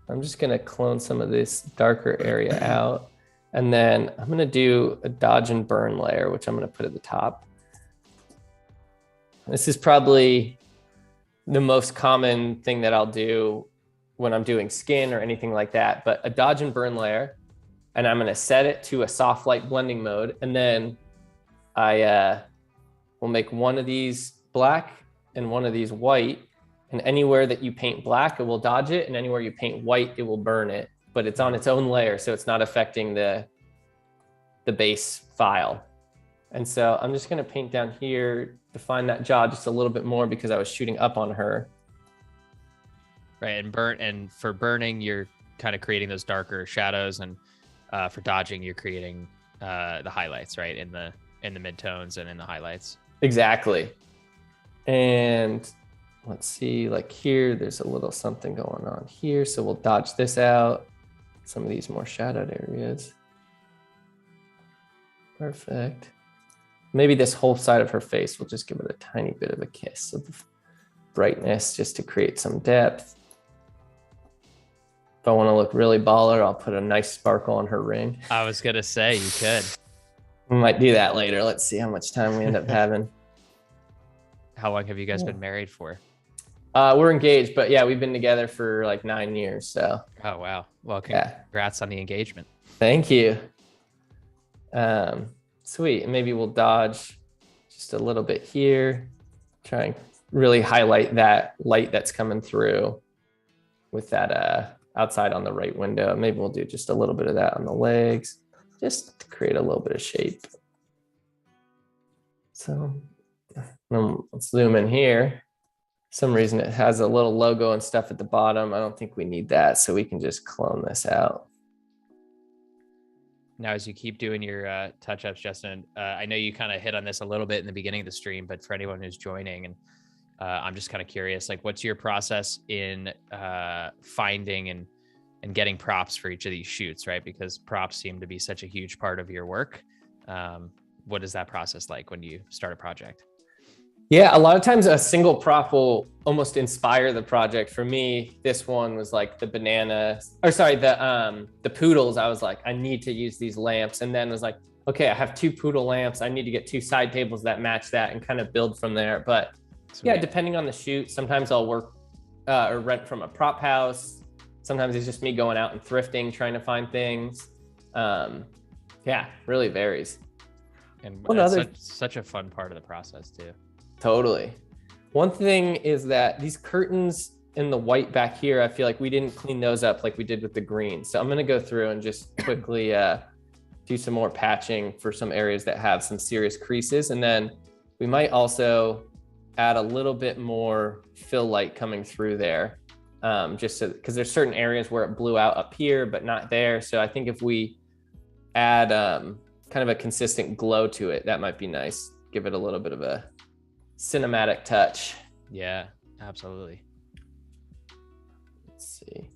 I'm just going to clone some of this darker area out. And then I'm going to do a dodge and burn layer, which I'm going to put at the top. This is probably the most common thing that I'll do when I'm doing skin or anything like that, but a dodge and burn layer. And I'm going to set it to a soft light blending mode. And then I will make one of these black and one of these white. And anywhere that you paint black, it will dodge it. And anywhere you paint white, it will burn it. But it's on its own layer, so it's not affecting the base file. And so I'm just going to paint down here, define that jaw just a little bit more because I was shooting up on her. Right, and for burning, you're kind of creating those darker shadows, and for dodging, you're creating the highlights, right, in the midtones and in the highlights. Exactly. And let's see, like here, there's a little something going on here, so we'll dodge this out. Some of these more shadowed areas. Perfect. Maybe this whole side of her face, we'll just give it a tiny bit of a kiss of brightness just to create some depth. If I want to look really baller, I'll put a nice sparkle on her ring. I was going to say you could. We might do that later. Let's see how much time we end up having. How long have you guys been married for? We're engaged, but yeah, we've been together for like 9 years. So. Oh, wow. Well, Yeah. congrats on the engagement. Thank you. Sweet. And maybe we'll dodge just a little bit here. Try and really highlight that light that's coming through with that outside on the right window. Maybe we'll do just a little bit of that on the legs, just to create a little bit of shape. So let's zoom in here. For some reason it has a little logo and stuff at the bottom. I don't think we need that, so we can just clone this out. Now, as you keep doing your touch-ups, Justin, I know you kind of hit on this a little bit in the beginning of the stream, but for anyone who's joining, and I'm just kind of curious, like, what's your process in finding and getting props for each of these shoots, right? Because props seem to be such a huge part of your work. What is that process like when you start a project? Yeah, a lot of times a single prop will almost inspire the project. For me, this one was like the poodles. I was like, I need to use these lamps. And then was like, okay, I have 2 poodle lamps. I need to get 2 side tables that match that and kind of build from there. But Sweet. Yeah, depending on the shoot, sometimes I'll work or rent from a prop house. Sometimes it's just me going out and thrifting, trying to find things. Yeah, really varies. And it's such a fun part of the process too. Totally. One thing is that these curtains in the white back here, I feel like we didn't clean those up like we did with the green. So I'm going to go through and just quickly do some more patching for some areas that have some serious creases. And then we might also add a little bit more fill light coming through there, just so, because there's certain areas where it blew out up here, but not there. So I think if we add kind of a consistent glow to it, that might be nice. Give it a little bit of a cinematic touch. Yeah, absolutely. Let's see.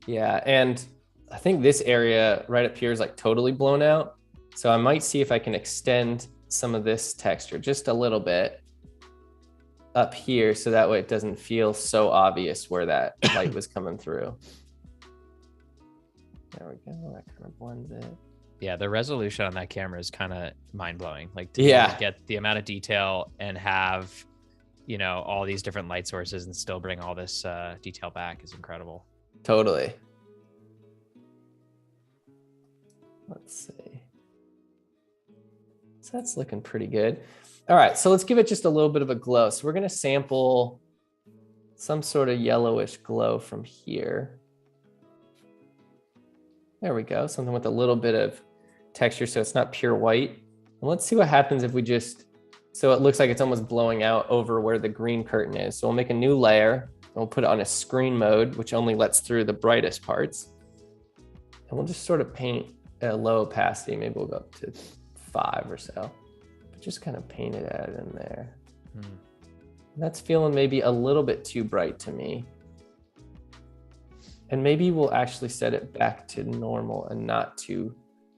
Yeah, and I think this area right up here is like totally blown out. So I might see if I can extend some of this texture just a little bit up here, so that way it doesn't feel so obvious where that light was coming through. There we go, that kind of blends it. Yeah, the resolution on that camera is kind of mind-blowing. Like to get the amount of detail and have, you know, all these different light sources and still bring all this detail back is incredible. Totally. Let's see. So that's looking pretty good. All right, so let's give it just a little bit of a glow. So we're going to sample some sort of yellowish glow from here. There we go, something with a little bit of texture so it's not pure white. And let's see what happens if we just, so it looks like it's almost blowing out over where the green curtain is. So we'll make a new layer and we'll put it on a screen mode, which only lets through the brightest parts. And we'll just sort of paint at a low opacity. Maybe we'll go up to 5 or so. But just kind of paint it out in there. That's feeling maybe a little bit too bright to me. And maybe we'll actually set it back to normal and not to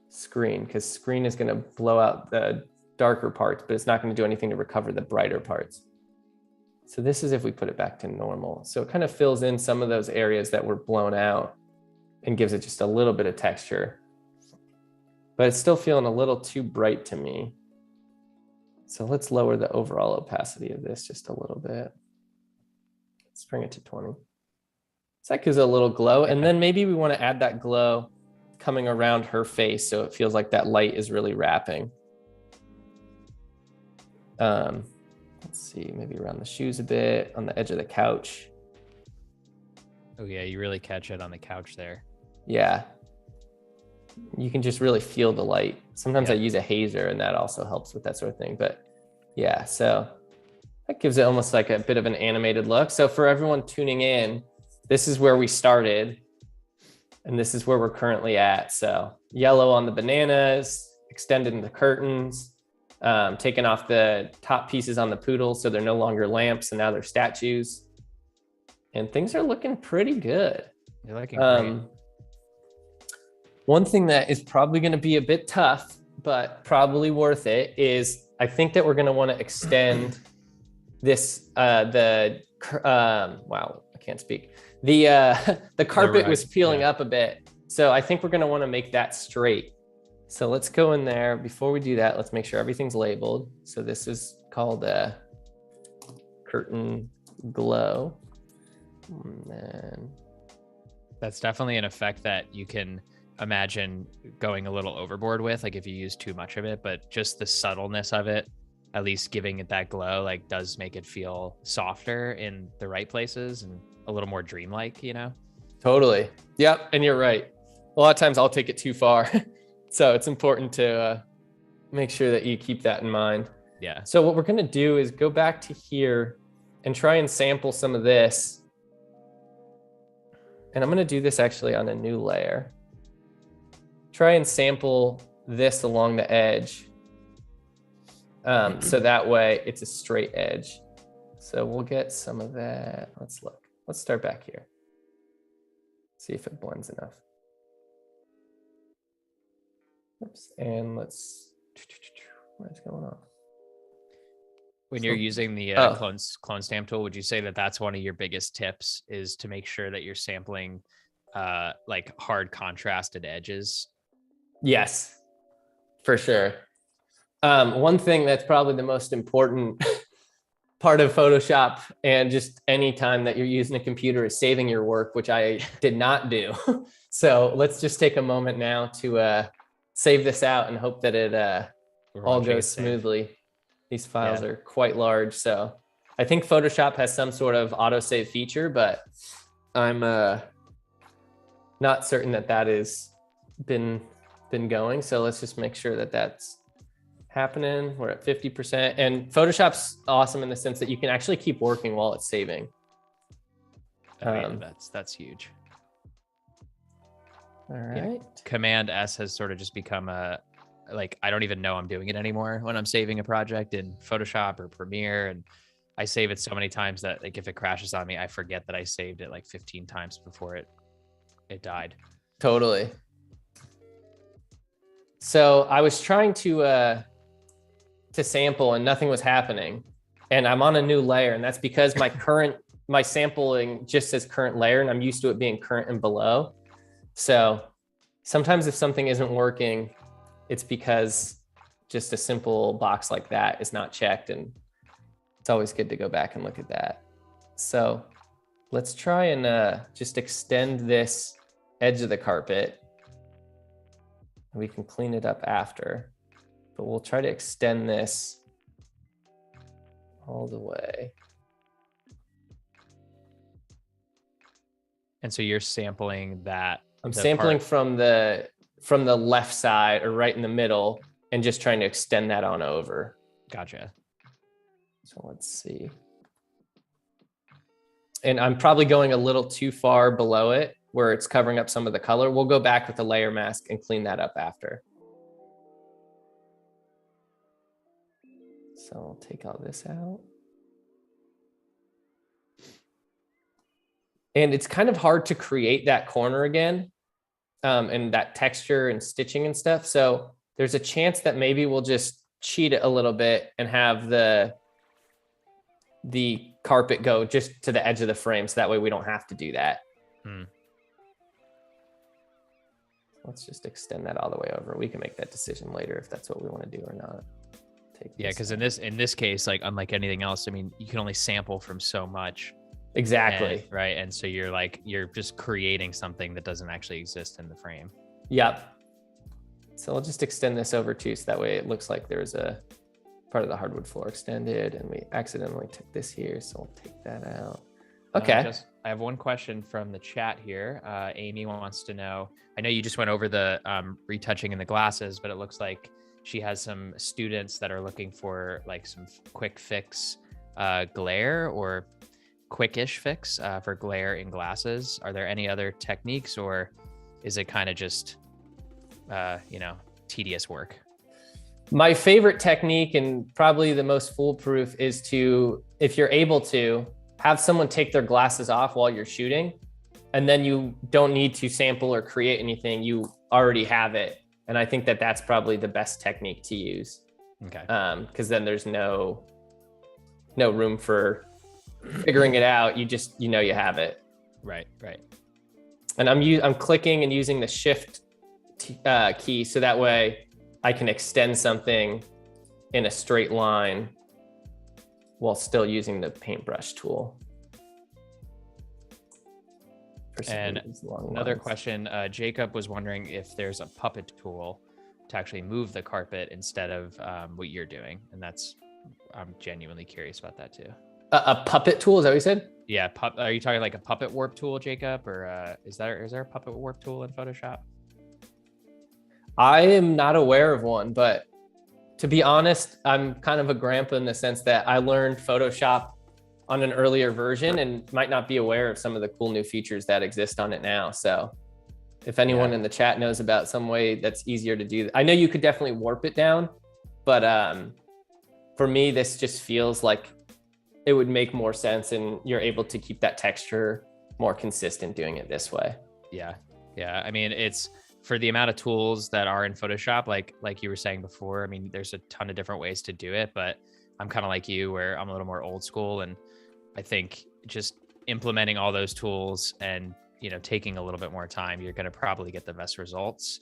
screen, because screen is going to blow out the darker parts, but it's not going to do anything to recover the brighter parts. So this is if we put it back to normal. So it kind of fills in some of those areas that were blown out and gives it just a little bit of texture. But it's still feeling a little too bright to me. So let's lower the overall opacity of this just a little bit. Let's bring it to 20. So that gives it a little glow. And then maybe we want to add that glow coming around her face so it feels like that light is really wrapping. Let's see, maybe around the shoes a bit, on the edge of the couch. Oh yeah, you really catch it on the couch there. Yeah. You can just really feel the light. Sometimes I use a hazer and that also helps with that sort of thing. But yeah, so that gives it almost like a bit of an animated look. So for everyone tuning in, this is where we started and this is where we're currently at. So yellow on the bananas, extended in the curtains, taking off the top pieces on the poodles so they're no longer lamps and now they're statues. And things are looking pretty good. You're looking great. One thing that is probably going to be a bit tough, but probably worth it, is I think that we're going to want to extend this, wow, I can't speak. The carpet was peeling up a bit. So I think we're going to want to make that straight. So let's go in there. Before we do that, let's make sure everything's labeled. So this is called curtain glow. And then that's definitely an effect that you can imagine going a little overboard with, like if you use too much of it, but just the subtleness of it, at least giving it that glow, like does make it feel softer in the right places and a little more dreamlike, you know? Totally. Yep. And you're right. A lot of times I'll take it too far. So it's important to make sure that you keep that in mind. Yeah. So what we're going to do is go back to here and try and sample some of this. And I'm going to do this actually on a new layer. Try and sample this along the edge. So that way it's a straight edge. So we'll get some of that. Let's look. Let's start back here. See if it blends enough. Oops. And let's, what's going on? When you're using the clone stamp tool, would you say that that's one of your biggest tips, is to make sure that you're sampling like hard contrasted edges? Yes, for sure. One thing that's probably the most important part of Photoshop and just any time that you're using a computer is saving your work, which I did not do. So let's just take a moment now to save this out and hope that it all goes smoothly. These files are quite large. So I think Photoshop has some sort of autosave feature, but I'm not certain that that is been going. So let's just make sure that that's happening. We're at 50%. And Photoshop's awesome in the sense that you can actually keep working while it's saving. That's huge. All right. Yeah. Command S has sort of just become like, I don't even know I'm doing it anymore when I'm saving a project in Photoshop or Premiere. And I save it so many times that like if it crashes on me, I forget that I saved it like 15 times before it died. Totally. So I was trying to sample and nothing was happening. And I'm on a new layer, and that's because my sampling just says current layer, and I'm used to it being current and below. So sometimes if something isn't working, it's because just a simple box like that is not checked, and it's always good to go back and look at that. So let's try and just extend this edge of the carpet. We can clean it up after, but we'll try to extend this all the way. And so you're sampling that. I'm sampling from the left side or right in the middle and just trying to extend that on over. Gotcha. So let's see. And I'm probably going a little too far below it where it's covering up some of the color. We'll go back with the layer mask and clean that up after. So I'll take all this out. And it's kind of hard to create that corner again, and that texture and stitching and stuff. So there's a chance that maybe we'll just cheat it a little bit and have the carpet go just to the edge of the frame. So that way we don't have to do that. Let's just extend that all the way over. We can make that decision later if that's what we want to do or not. Yeah, because in this case, like unlike anything else, I mean, you can only sample from so much. Exactly. Right. And so you're just creating something that doesn't actually exist in the frame. Yep. So I'll just extend this over too, so that way it looks like there's a part of the hardwood floor extended, and we accidentally took this here. So we'll take that out. Okay. I have one question from the chat here. Amy wants to know, I know you just went over the retouching in the glasses, but it looks like she has some students that are looking for like some quick fix glare or quickish fix for glare in glasses. Are there any other techniques, or is it kind of just, tedious work? My favorite technique, and probably the most foolproof, is to, if you're able to, have someone take their glasses off while you're shooting, and then you don't need to sample or create anything. You already have it. And I think that that's probably the best technique to use. Okay. Because then there's no room for figuring it out. You just, you have it. Right. And I'm clicking and using the shift key, so that way I can extend something in a straight line while still using the paintbrush tool. And another question, Jacob was wondering if there's a puppet tool to actually move the carpet instead of what you're doing. And I'm genuinely curious about that too. A puppet tool, is that what you said? Yeah, are you talking like a puppet warp tool, Jacob? Or is there a puppet warp tool in Photoshop? I am not aware of one, but to be honest, I'm kind of a grandpa in the sense that I learned Photoshop on an earlier version and might not be aware of some of the cool new features that exist on it now. So if anyone in the chat knows about some way that's easier to do, I know you could definitely warp it down, but for me, this just feels like it would make more sense and you're able to keep that texture more consistent doing it this way. Yeah. I mean, it's for the amount of tools that are in Photoshop, like you were saying before, I mean, there's a ton of different ways to do it, but I'm kind of like you where I'm a little more old school. And I think just implementing all those tools and, taking a little bit more time, you're going to probably get the best results.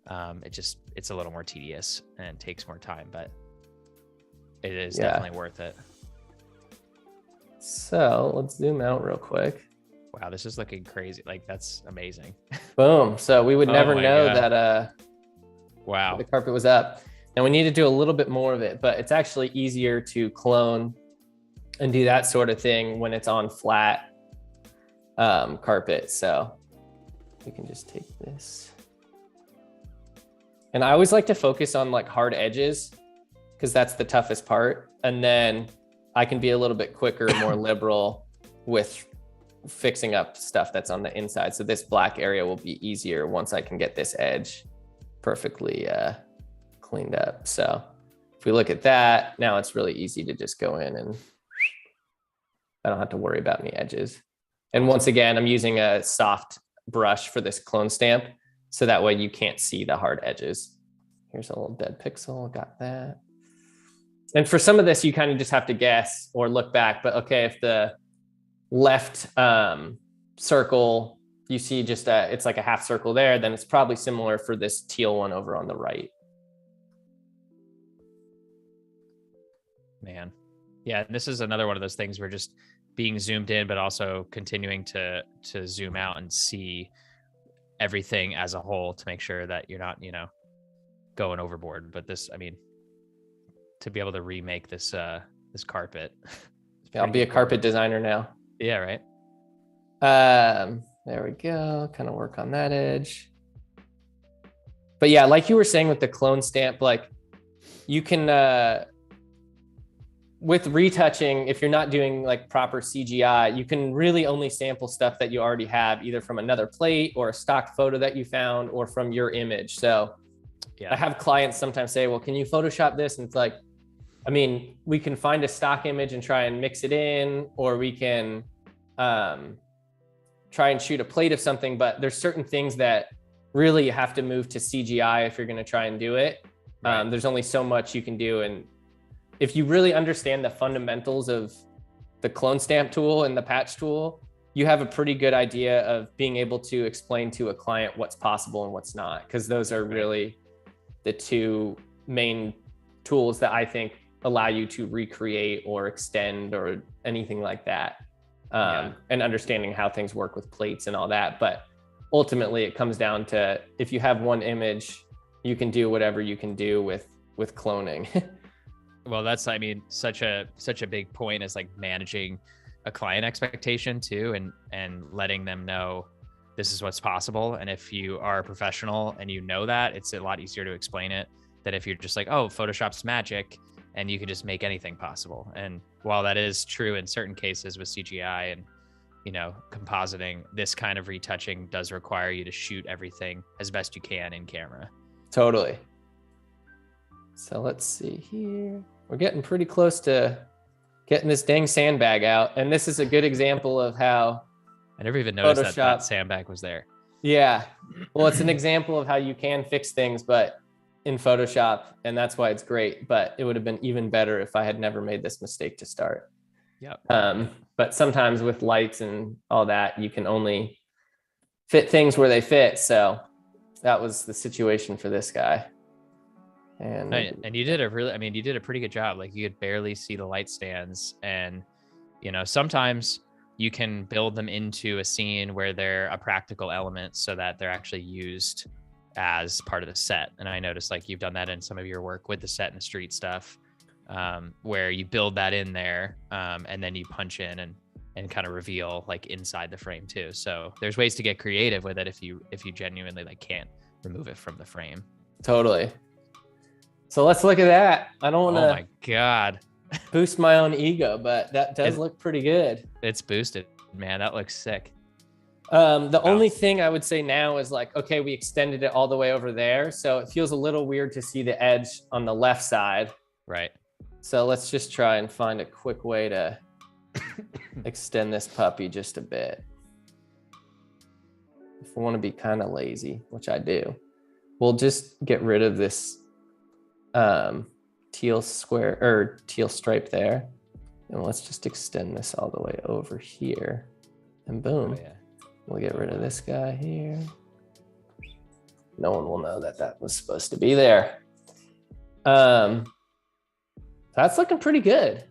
It's a little more tedious and takes more time, but it is definitely worth it. So let's zoom out real quick. Wow, this is looking crazy. Like, that's amazing. Boom. So we would never know that wow, the carpet was up. And we need to do a little bit more of it, but it's actually easier to clone and do that sort of thing when it's on flat carpet. So we can just take this. And I always like to focus on like hard edges because that's the toughest part. And then I can be a little bit quicker, more liberal with fixing up stuff that's on the inside. So this black area will be easier once I can get this edge perfectly cleaned up. So if we look at that, now it's really easy to just go in and I don't have to worry about any edges. And once again, I'm using a soft brush for this clone stamp. So that way you can't see the hard edges. Here's a little dead pixel, got that. And for some of this, you kind of just have to guess or look back, but okay, if the left circle, you see just it's like a half circle there, then it's probably similar for this teal one over on the right. Man. Yeah, this is another one of those things where just being zoomed in, but also continuing to zoom out and see everything as a whole to make sure that you're not, going overboard. But this, I mean, to be able to remake this this carpet. Yeah, I'll be a carpet designer now. Yeah, right. There we go. Kind of work on that edge. But yeah, like you were saying with the clone stamp, like you can with retouching, if you're not doing like proper CGI, you can really only sample stuff that you already have, either from another plate or a stock photo that you found or from your image. So yeah, I have clients sometimes say, well, can you Photoshop this? And it's like, I mean, we can find a stock image and try and mix it in, or we can try and shoot a plate of something, but there's certain things that really you have to move to CGI if you're going to try and do it. Right. There's only so much you can do. And if you really understand the fundamentals of the clone stamp tool and the patch tool, you have a pretty good idea of being able to explain to a client what's possible and what's not, because those are really the two main tools that I think allow you to recreate or extend or anything like that. And understanding how things work with plates and all that. But ultimately it comes down to, if you have one image, you can do whatever you can do with cloning. Well, that's, I mean, such a big point is like managing a client expectation too, and letting them know this is what's possible. And if you are a professional and you know that, it's a lot easier to explain it than if you're just like, oh, Photoshop's magic and you can just make anything possible. And while that is true in certain cases with CGI and, compositing, this kind of retouching does require you to shoot everything as best you can in camera. Totally. So let's see here. We're getting pretty close to getting this dang sandbag out. And this is a good example of how I never even noticed that sandbag was there. Yeah. Well, it's an example of how you can fix things, but in Photoshop, and that's why it's great. But it would have been even better if I had never made this mistake to start. Yep. But sometimes with lights and all that, you can only fit things where they fit. So that was the situation for this guy. And you did you did a pretty good job. Like you could barely see the light stands, and sometimes you can build them into a scene where they're a practical element so that they're actually used as part of the set. And I noticed like you've done that in some of your work with the set and the street stuff, where you build that in there, and then you punch in and kind of reveal like inside the frame too. So there's ways to get creative with it if you genuinely like can't remove it from the frame. Totally. So let's look at that. I don't want to. Oh my God. Boost my own ego, but that does look pretty good. It's boosted, man. That looks sick. The only thing I would say now is like, okay, we extended it all the way over there. So it feels a little weird to see the edge on the left side. Right. So let's just try and find a quick way to extend this puppy just a bit. If I want to be kind of lazy, which I do, we'll just get rid of this teal square or teal stripe there, and let's just extend this all the way over here, and boom. Oh, yeah. We'll get rid of this guy here. No one will know that was supposed to be there. That's looking pretty good.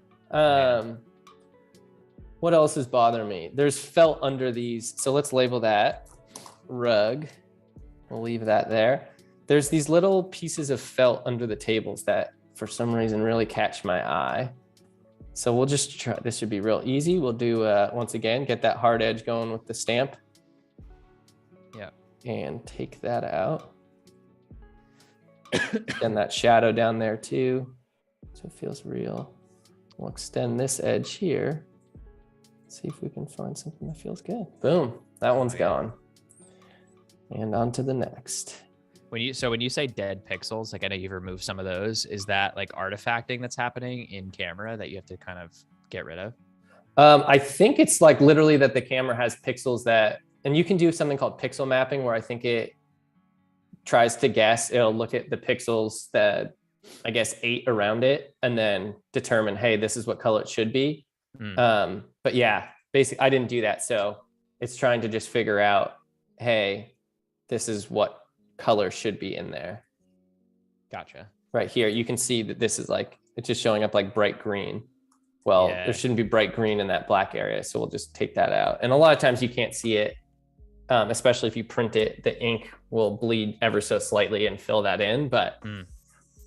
What else is bothering me? There's felt under these, so let's label that rug. We'll leave that there. There's these little pieces of felt under the tables that for some reason really catch my eye. So we'll just try, this should be real easy. We'll do, once again, get that hard edge going with the stamp. Yeah. And take that out. And that shadow down there too. So it feels real. We'll extend this edge here. See if we can find something that feels good. Boom, that one's gone. And on to the next. When you say dead pixels, like I know you've removed some of those, is that like artifacting that's happening in camera that you have to kind of get rid of? I think it's like literally that the camera has pixels that, and you can do something called pixel mapping where I think it tries to guess, it'll look at the pixels that I guess 8 around it and then determine, hey, this is what color it should be. But yeah, basically I didn't do that. So it's trying to just figure out, hey, this is what color should be in there. Gotcha. Right here, you can see that this is like, it's just showing up like bright green. Well, yeah. There shouldn't be bright green in that black area. So we'll just take that out. And a lot of times you can't see it, especially if you print it, the ink will bleed ever so slightly and fill that in, but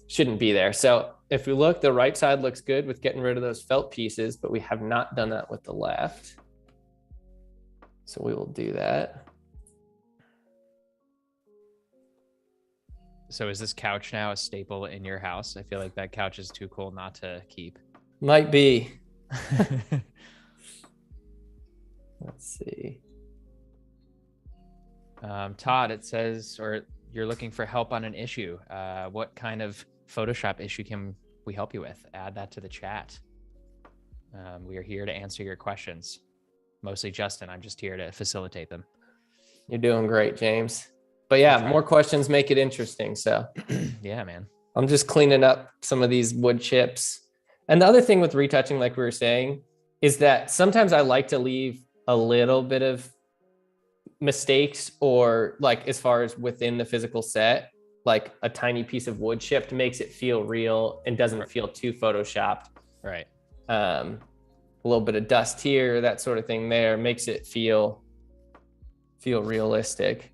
shouldn't be there. So if we look, the right side looks good with getting rid of those felt pieces, but we have not done that with the left. So we will do that. So is this couch now a staple in your house? I feel like that couch is too cool not to keep. Might be. Let's see. Todd, it says, or you're looking for help on an issue. What kind of Photoshop issue can we help you with? Add that to the chat. We are here to answer your questions. Mostly Justin. I'm just here to facilitate them. You're doing great, James. But yeah, more questions make it interesting. So yeah, man. I'm just cleaning up some of these wood chips. And the other thing with retouching, like we were saying, is that sometimes I like to leave a little bit of mistakes, or like as far as within the physical set, like a tiny piece of wood chip makes it feel real and doesn't feel too photoshopped. Right. A little bit of dust here, that sort of thing there makes it feel realistic.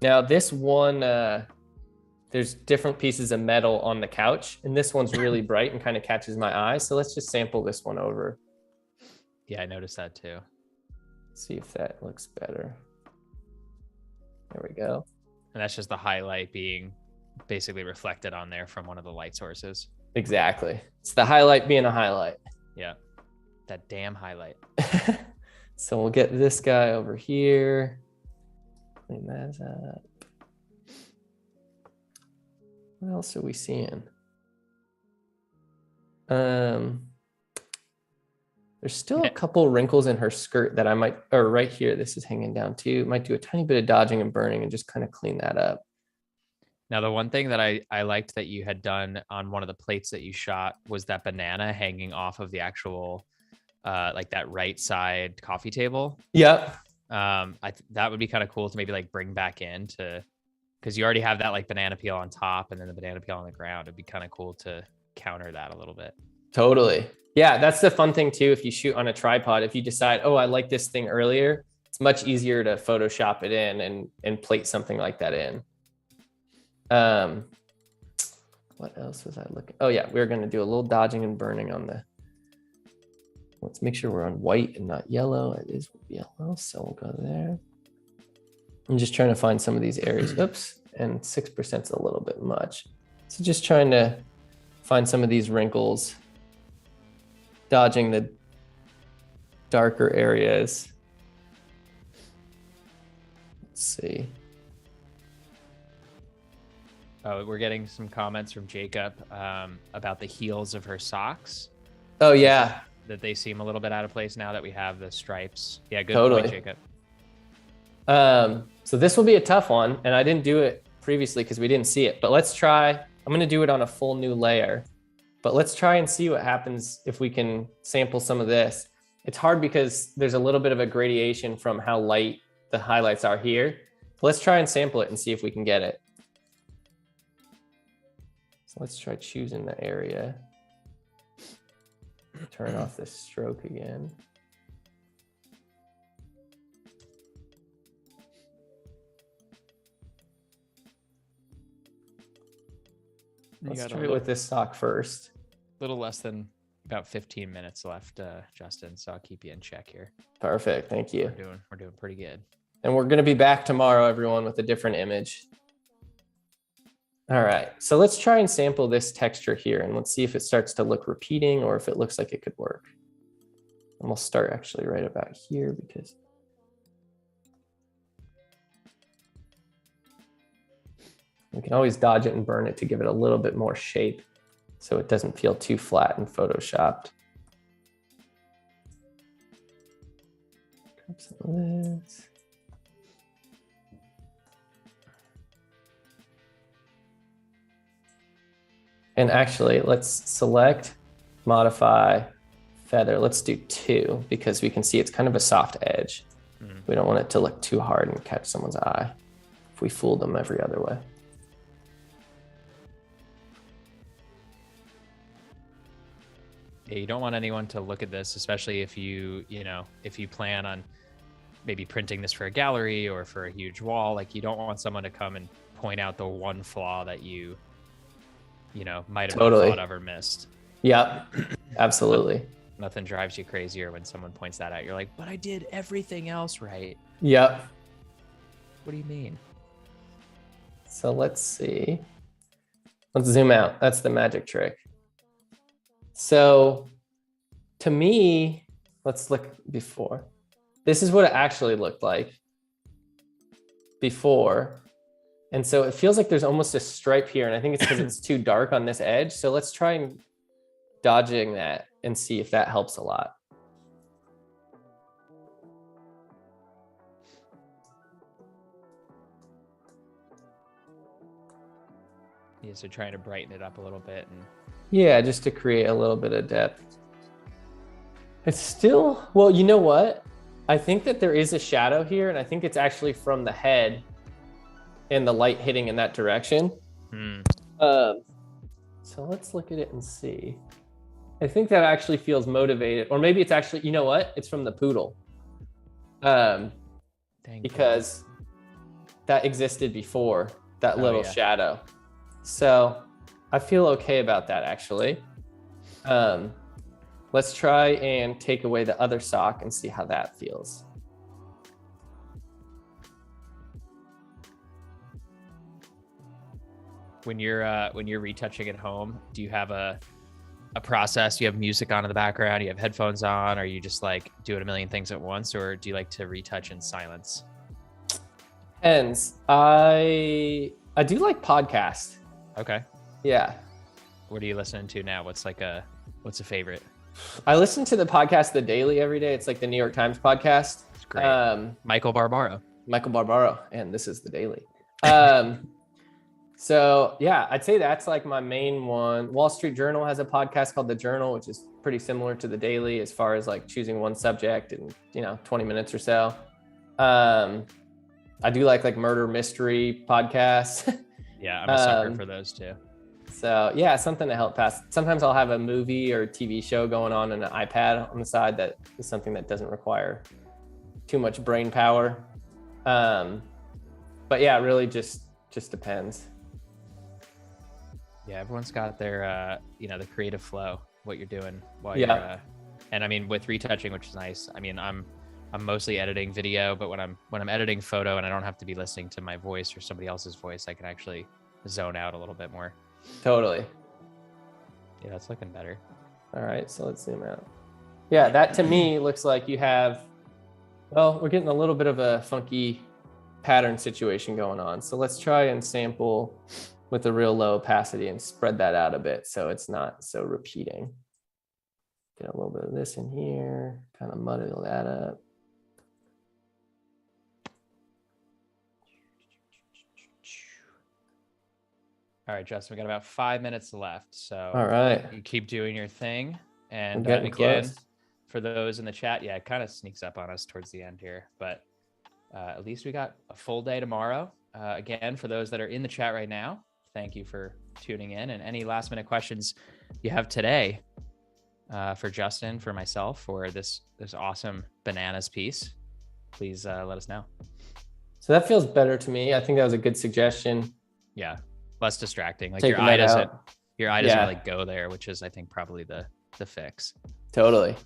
Now this one, there's different pieces of metal on the couch, and this one's really bright and kind of catches my eye. So let's just sample this one over. Yeah, I noticed that too. See if that looks better. There we go. And that's just the highlight being basically reflected on there from one of the light sources. Exactly. It's the highlight being a highlight. Yeah. That damn highlight. So we'll get this guy over here. Clean that up. What else are we seeing? There's still a couple wrinkles in her skirt that I might, or right here, this is hanging down too. Might do a tiny bit of dodging and burning and just kind of clean that up. Now, the one thing that I liked that you had done on one of the plates that you shot was that banana hanging off of the actual, like that right side coffee table. Yep. That would be kind of cool to maybe like bring back in to because you already have that like banana peel on top and then the banana peel on the ground. It'd be kind of cool to counter that a little bit. Totally. Yeah, that's the fun thing too. If you shoot on a tripod, if you decide, oh, I like this thing earlier, it's much easier to Photoshop it in and plate something like that in. What else was I looking? Oh yeah, we're gonna do a little dodging and burning on the, let's make sure we're on white and not yellow. It is yellow, so we'll go there. I'm just trying to find some of these areas. Oops, and 6% is a little bit much. So just trying to find some of these wrinkles, dodging the darker areas. Let's see. Oh, we're getting some comments from Jacob about the heels of her socks. Oh yeah. That they seem a little bit out of place now that we have the stripes. Yeah, good Totally. point, Jacob. So this will be a tough one, and I didn't do it previously because we didn't see it, but let's try. I'm gonna do it on a full new layer, but let's try and see what happens if we can sample some of this. It's hard because there's a little bit of a gradation from how light the highlights are here. Let's try and sample it and see if we can get it. So let's try choosing the area. Turn off this stroke again. Let's try it with this sock first. A little less than about 15 minutes left, Justin. So I'll keep you in check here. Perfect, thank you. We're doing pretty good. And we're gonna be back tomorrow, everyone, with a different image. All right, so let's try and sample this texture here and let's see if it starts to look repeating or if it looks like it could work. And we'll start actually right about here because we can always dodge it and burn it to give it a little bit more shape so it doesn't feel too flat and photoshopped. Grab some of this. And actually, let's select, modify, feather. Let's do 2 because we can see it's kind of a soft edge. We don't want it to look too hard and catch someone's eye if we fool them every other way. Yeah, you don't want anyone to look at this, especially if if you plan on maybe printing this for a gallery or for a huge wall. Like, you don't want someone to come and point out the one flaw that you might have Totally thought of or missed. Yep, absolutely. Nothing drives you crazier when someone points that out. You're like, but I did everything else right. Yep. What do you mean? So let's see. Let's zoom out. That's the magic trick. So to me, let's look before. This is what it actually looked like before. And so it feels like there's almost a stripe here. And I think it's because it's too dark on this edge. So let's try and dodging that and see if that helps a lot. Yeah, so trying to brighten it up a little bit. And yeah, just to create a little bit of depth. It's still, well, you know what? I think that there is a shadow here, and I think it's actually from the head and the light hitting in that direction. So let's look at it and see. I think that actually feels motivated, or maybe it's actually, you know what? It's from the poodle. Because that existed before, that little shadow. So I feel okay about that, actually. Let's try and take away the other sock and see how that feels. when you're retouching at home, do you have a process? Do you have music on in the background? Do you have headphones on? Or are you just like doing a million things at once? Or do you like to retouch in silence? Depends. I do like podcasts. Okay. Yeah. What are you listening to now? What's a favorite? I listen to the podcast The Daily every day. It's like the New York Times podcast. It's great. Michael Barbaro. And this is The Daily. So yeah, I'd say that's like my main one. Wall Street Journal has a podcast called The Journal, which is pretty similar to The Daily as far as like choosing one subject in 20 minutes or so. I do like murder mystery podcasts. Yeah, I'm a sucker for those too. So yeah, something to help pass. Sometimes I'll have a movie or TV show going on an iPad on the side that is something that doesn't require too much brain power. But yeah, it really just depends. Yeah, everyone's got their the creative flow, what you're doing while you're and I mean with retouching, which is nice. I mean, I'm mostly editing video, but when I'm editing photo and I don't have to be listening to my voice or somebody else's voice, I can actually zone out a little bit more. Totally. Yeah, it's looking better. All right, so let's zoom out. Yeah, that to me looks like you have, well, we're getting a little bit of a funky pattern situation going on. So let's try and sample with a real low opacity and spread that out a bit so it's not so repeating. Get a little bit of this in here, kind of muddy that up. All right, Justin, we got about 5 minutes left. So all right, you keep doing your thing. And again, close. For those in the chat, yeah, it kind of sneaks up on us towards the end here, but at least we got a full day tomorrow. Again, for those that are in the chat right now, thank you for tuning in. And any last minute questions you have today for Justin, for myself, for this awesome bananas piece, please let us know. So that feels better to me. I think that was a good suggestion. Yeah, less distracting. Like Taking your eye doesn't out. Really go there, which is I think probably the fix. Totally.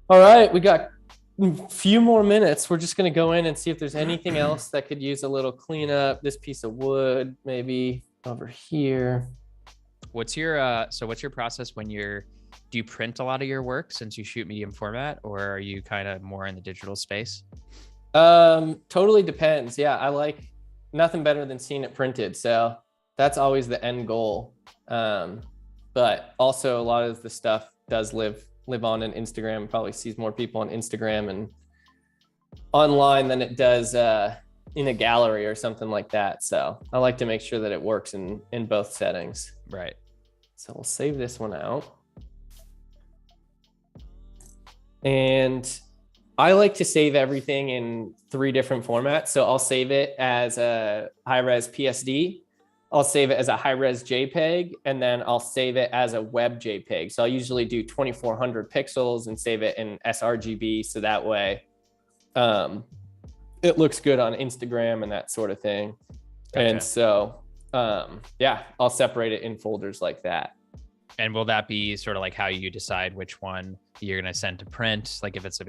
All right, we got a few more minutes. We're just going to go in and see if there's anything else that could use a little cleanup. This piece of wood, maybe over here. What's your process when do you print a lot of your work since you shoot medium format, or are you kind of more in the digital space? Totally depends. Yeah, I like nothing better than seeing it printed. So that's always the end goal. But also a lot of the stuff does live on in Instagram, probably sees more people on Instagram and online than it does in a gallery or something like that. So I like to make sure that it works in both settings. Right. So we'll save this one out. And I like to save everything in 3 different formats. So I'll save it as a high-res PSD. I'll save it as a high-res JPEG, and then I'll save it as a web JPEG. So I'll usually do 2400 pixels and save it in sRGB. So that way it looks good on Instagram and that sort of thing. Gotcha. And so, yeah, I'll separate it in folders like that. And will that be sort of like how you decide which one you're going to send to print? Like if it's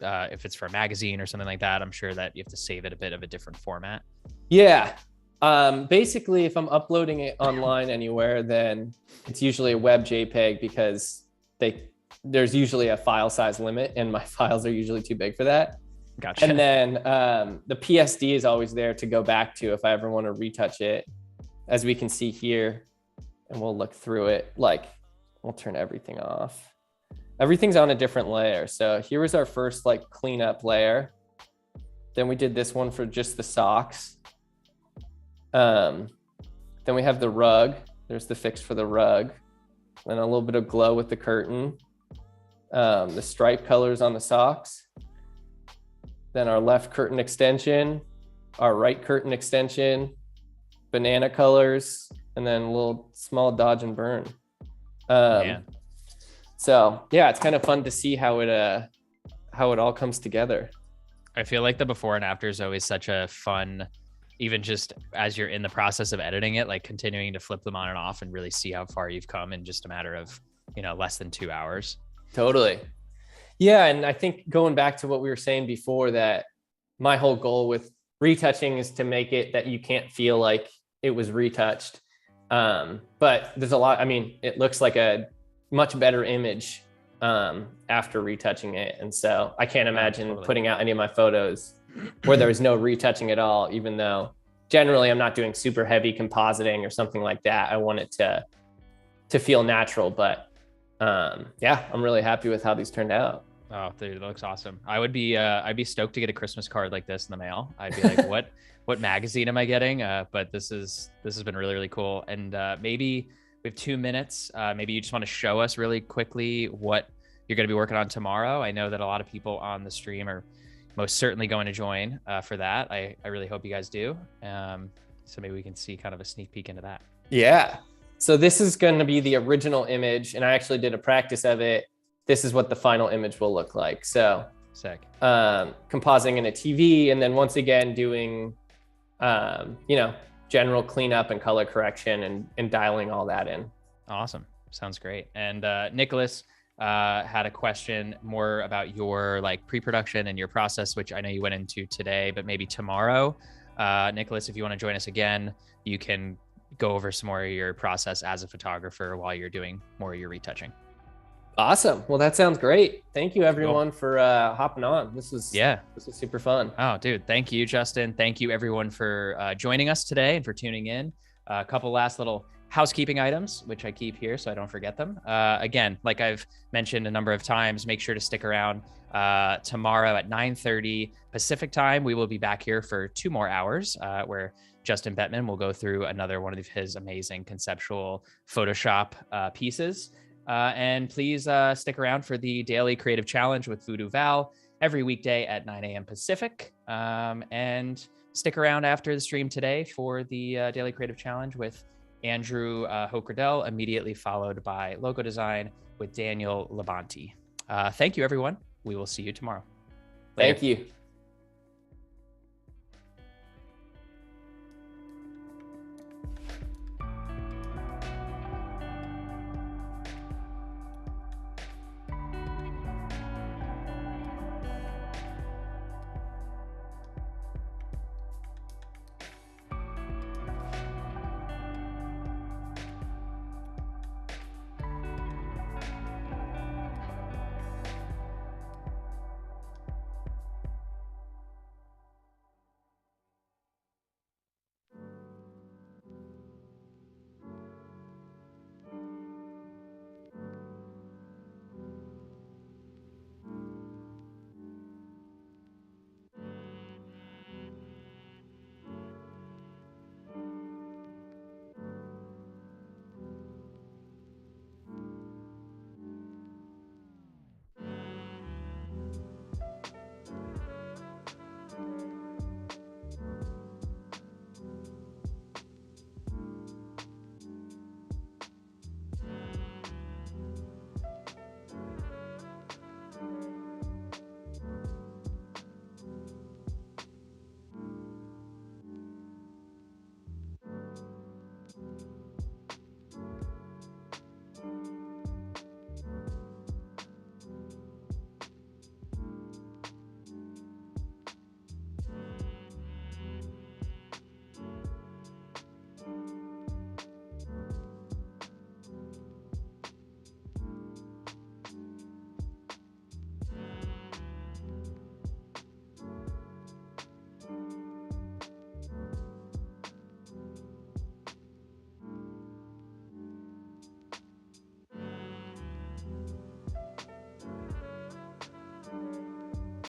if it's for a magazine or something like that, I'm sure that you have to save it a bit of a different format. Yeah. Basically, if I'm uploading it online anywhere, then it's usually a web JPEG because there's usually a file size limit and my files are usually too big for that. Gotcha. And then the PSD is always there to go back to if I ever want to retouch it, as we can see here. And we'll look through it. Like, we'll turn everything off. Everything's on a different layer. So here was our first like cleanup layer. Then we did this one for just the socks. Then we have the rug. There's the fix for the rug. Then a little bit of glow with the curtain. The stripe colors on the socks. Then our left curtain extension, our right curtain extension, banana colors, and then a little small dodge and burn. So yeah, it's kind of fun to see how it all comes together. I feel like the before and after is always such a fun, even just as you're in the process of editing it, like continuing to flip them on and off and really see how far you've come in just a matter of, less than 2 hours. Totally. Yeah. And I think going back to what we were saying before, that my whole goal with retouching is to make it that you can't feel like it was retouched. But there's a lot, it looks like a much better image after retouching it. And so I can't imagine putting out any of my photos where there was no retouching at all, even though generally I'm not doing super heavy compositing or something like that. I want it to feel natural, but yeah, I'm really happy with how these turned out. Oh, dude, it looks awesome. I'd be stoked to get a Christmas card like this in the mail. I'd be like, what magazine am I getting? But this has been really, really cool. And maybe we have 2 minutes. Maybe you just want to show us really quickly what you're going to be working on tomorrow. I know that a lot of people on the stream are, most certainly going to join for that. I really hope you guys do. So maybe we can see kind of a sneak peek into that. Yeah. So this is going to be the original image, and I actually did a practice of it. This is what the final image will look like. So sick. Compositing in a TV, and then once again doing, general cleanup and color correction and dialing all that in. Awesome. Sounds great. And Nicholas had a question more about your like pre-production and your process, which I know you went into today, but maybe tomorrow. Nicholas, if you want to join us again, you can go over some more of your process as a photographer while you're doing more of your retouching. Awesome. Well, that sounds great. Thank you everyone for hopping on. This was super fun. Oh, dude. Thank you, Justin. Thank you everyone for joining us today and for tuning in. A couple last little housekeeping items, which I keep here so I don't forget them. Again, like I've mentioned a number of times, make sure to stick around tomorrow at 9:30 Pacific time. We will be back here for 2 more hours where Justin Bettman will go through another one of his amazing conceptual Photoshop pieces. And please stick around for the daily creative challenge with Voodoo Val every weekday at 9 a.m. Pacific. And stick around after the stream today for the daily creative challenge with Andrew Hokerdell, immediately followed by logo design with Daniel Labanti. Thank you, everyone. We will see you tomorrow. Later. Thank you.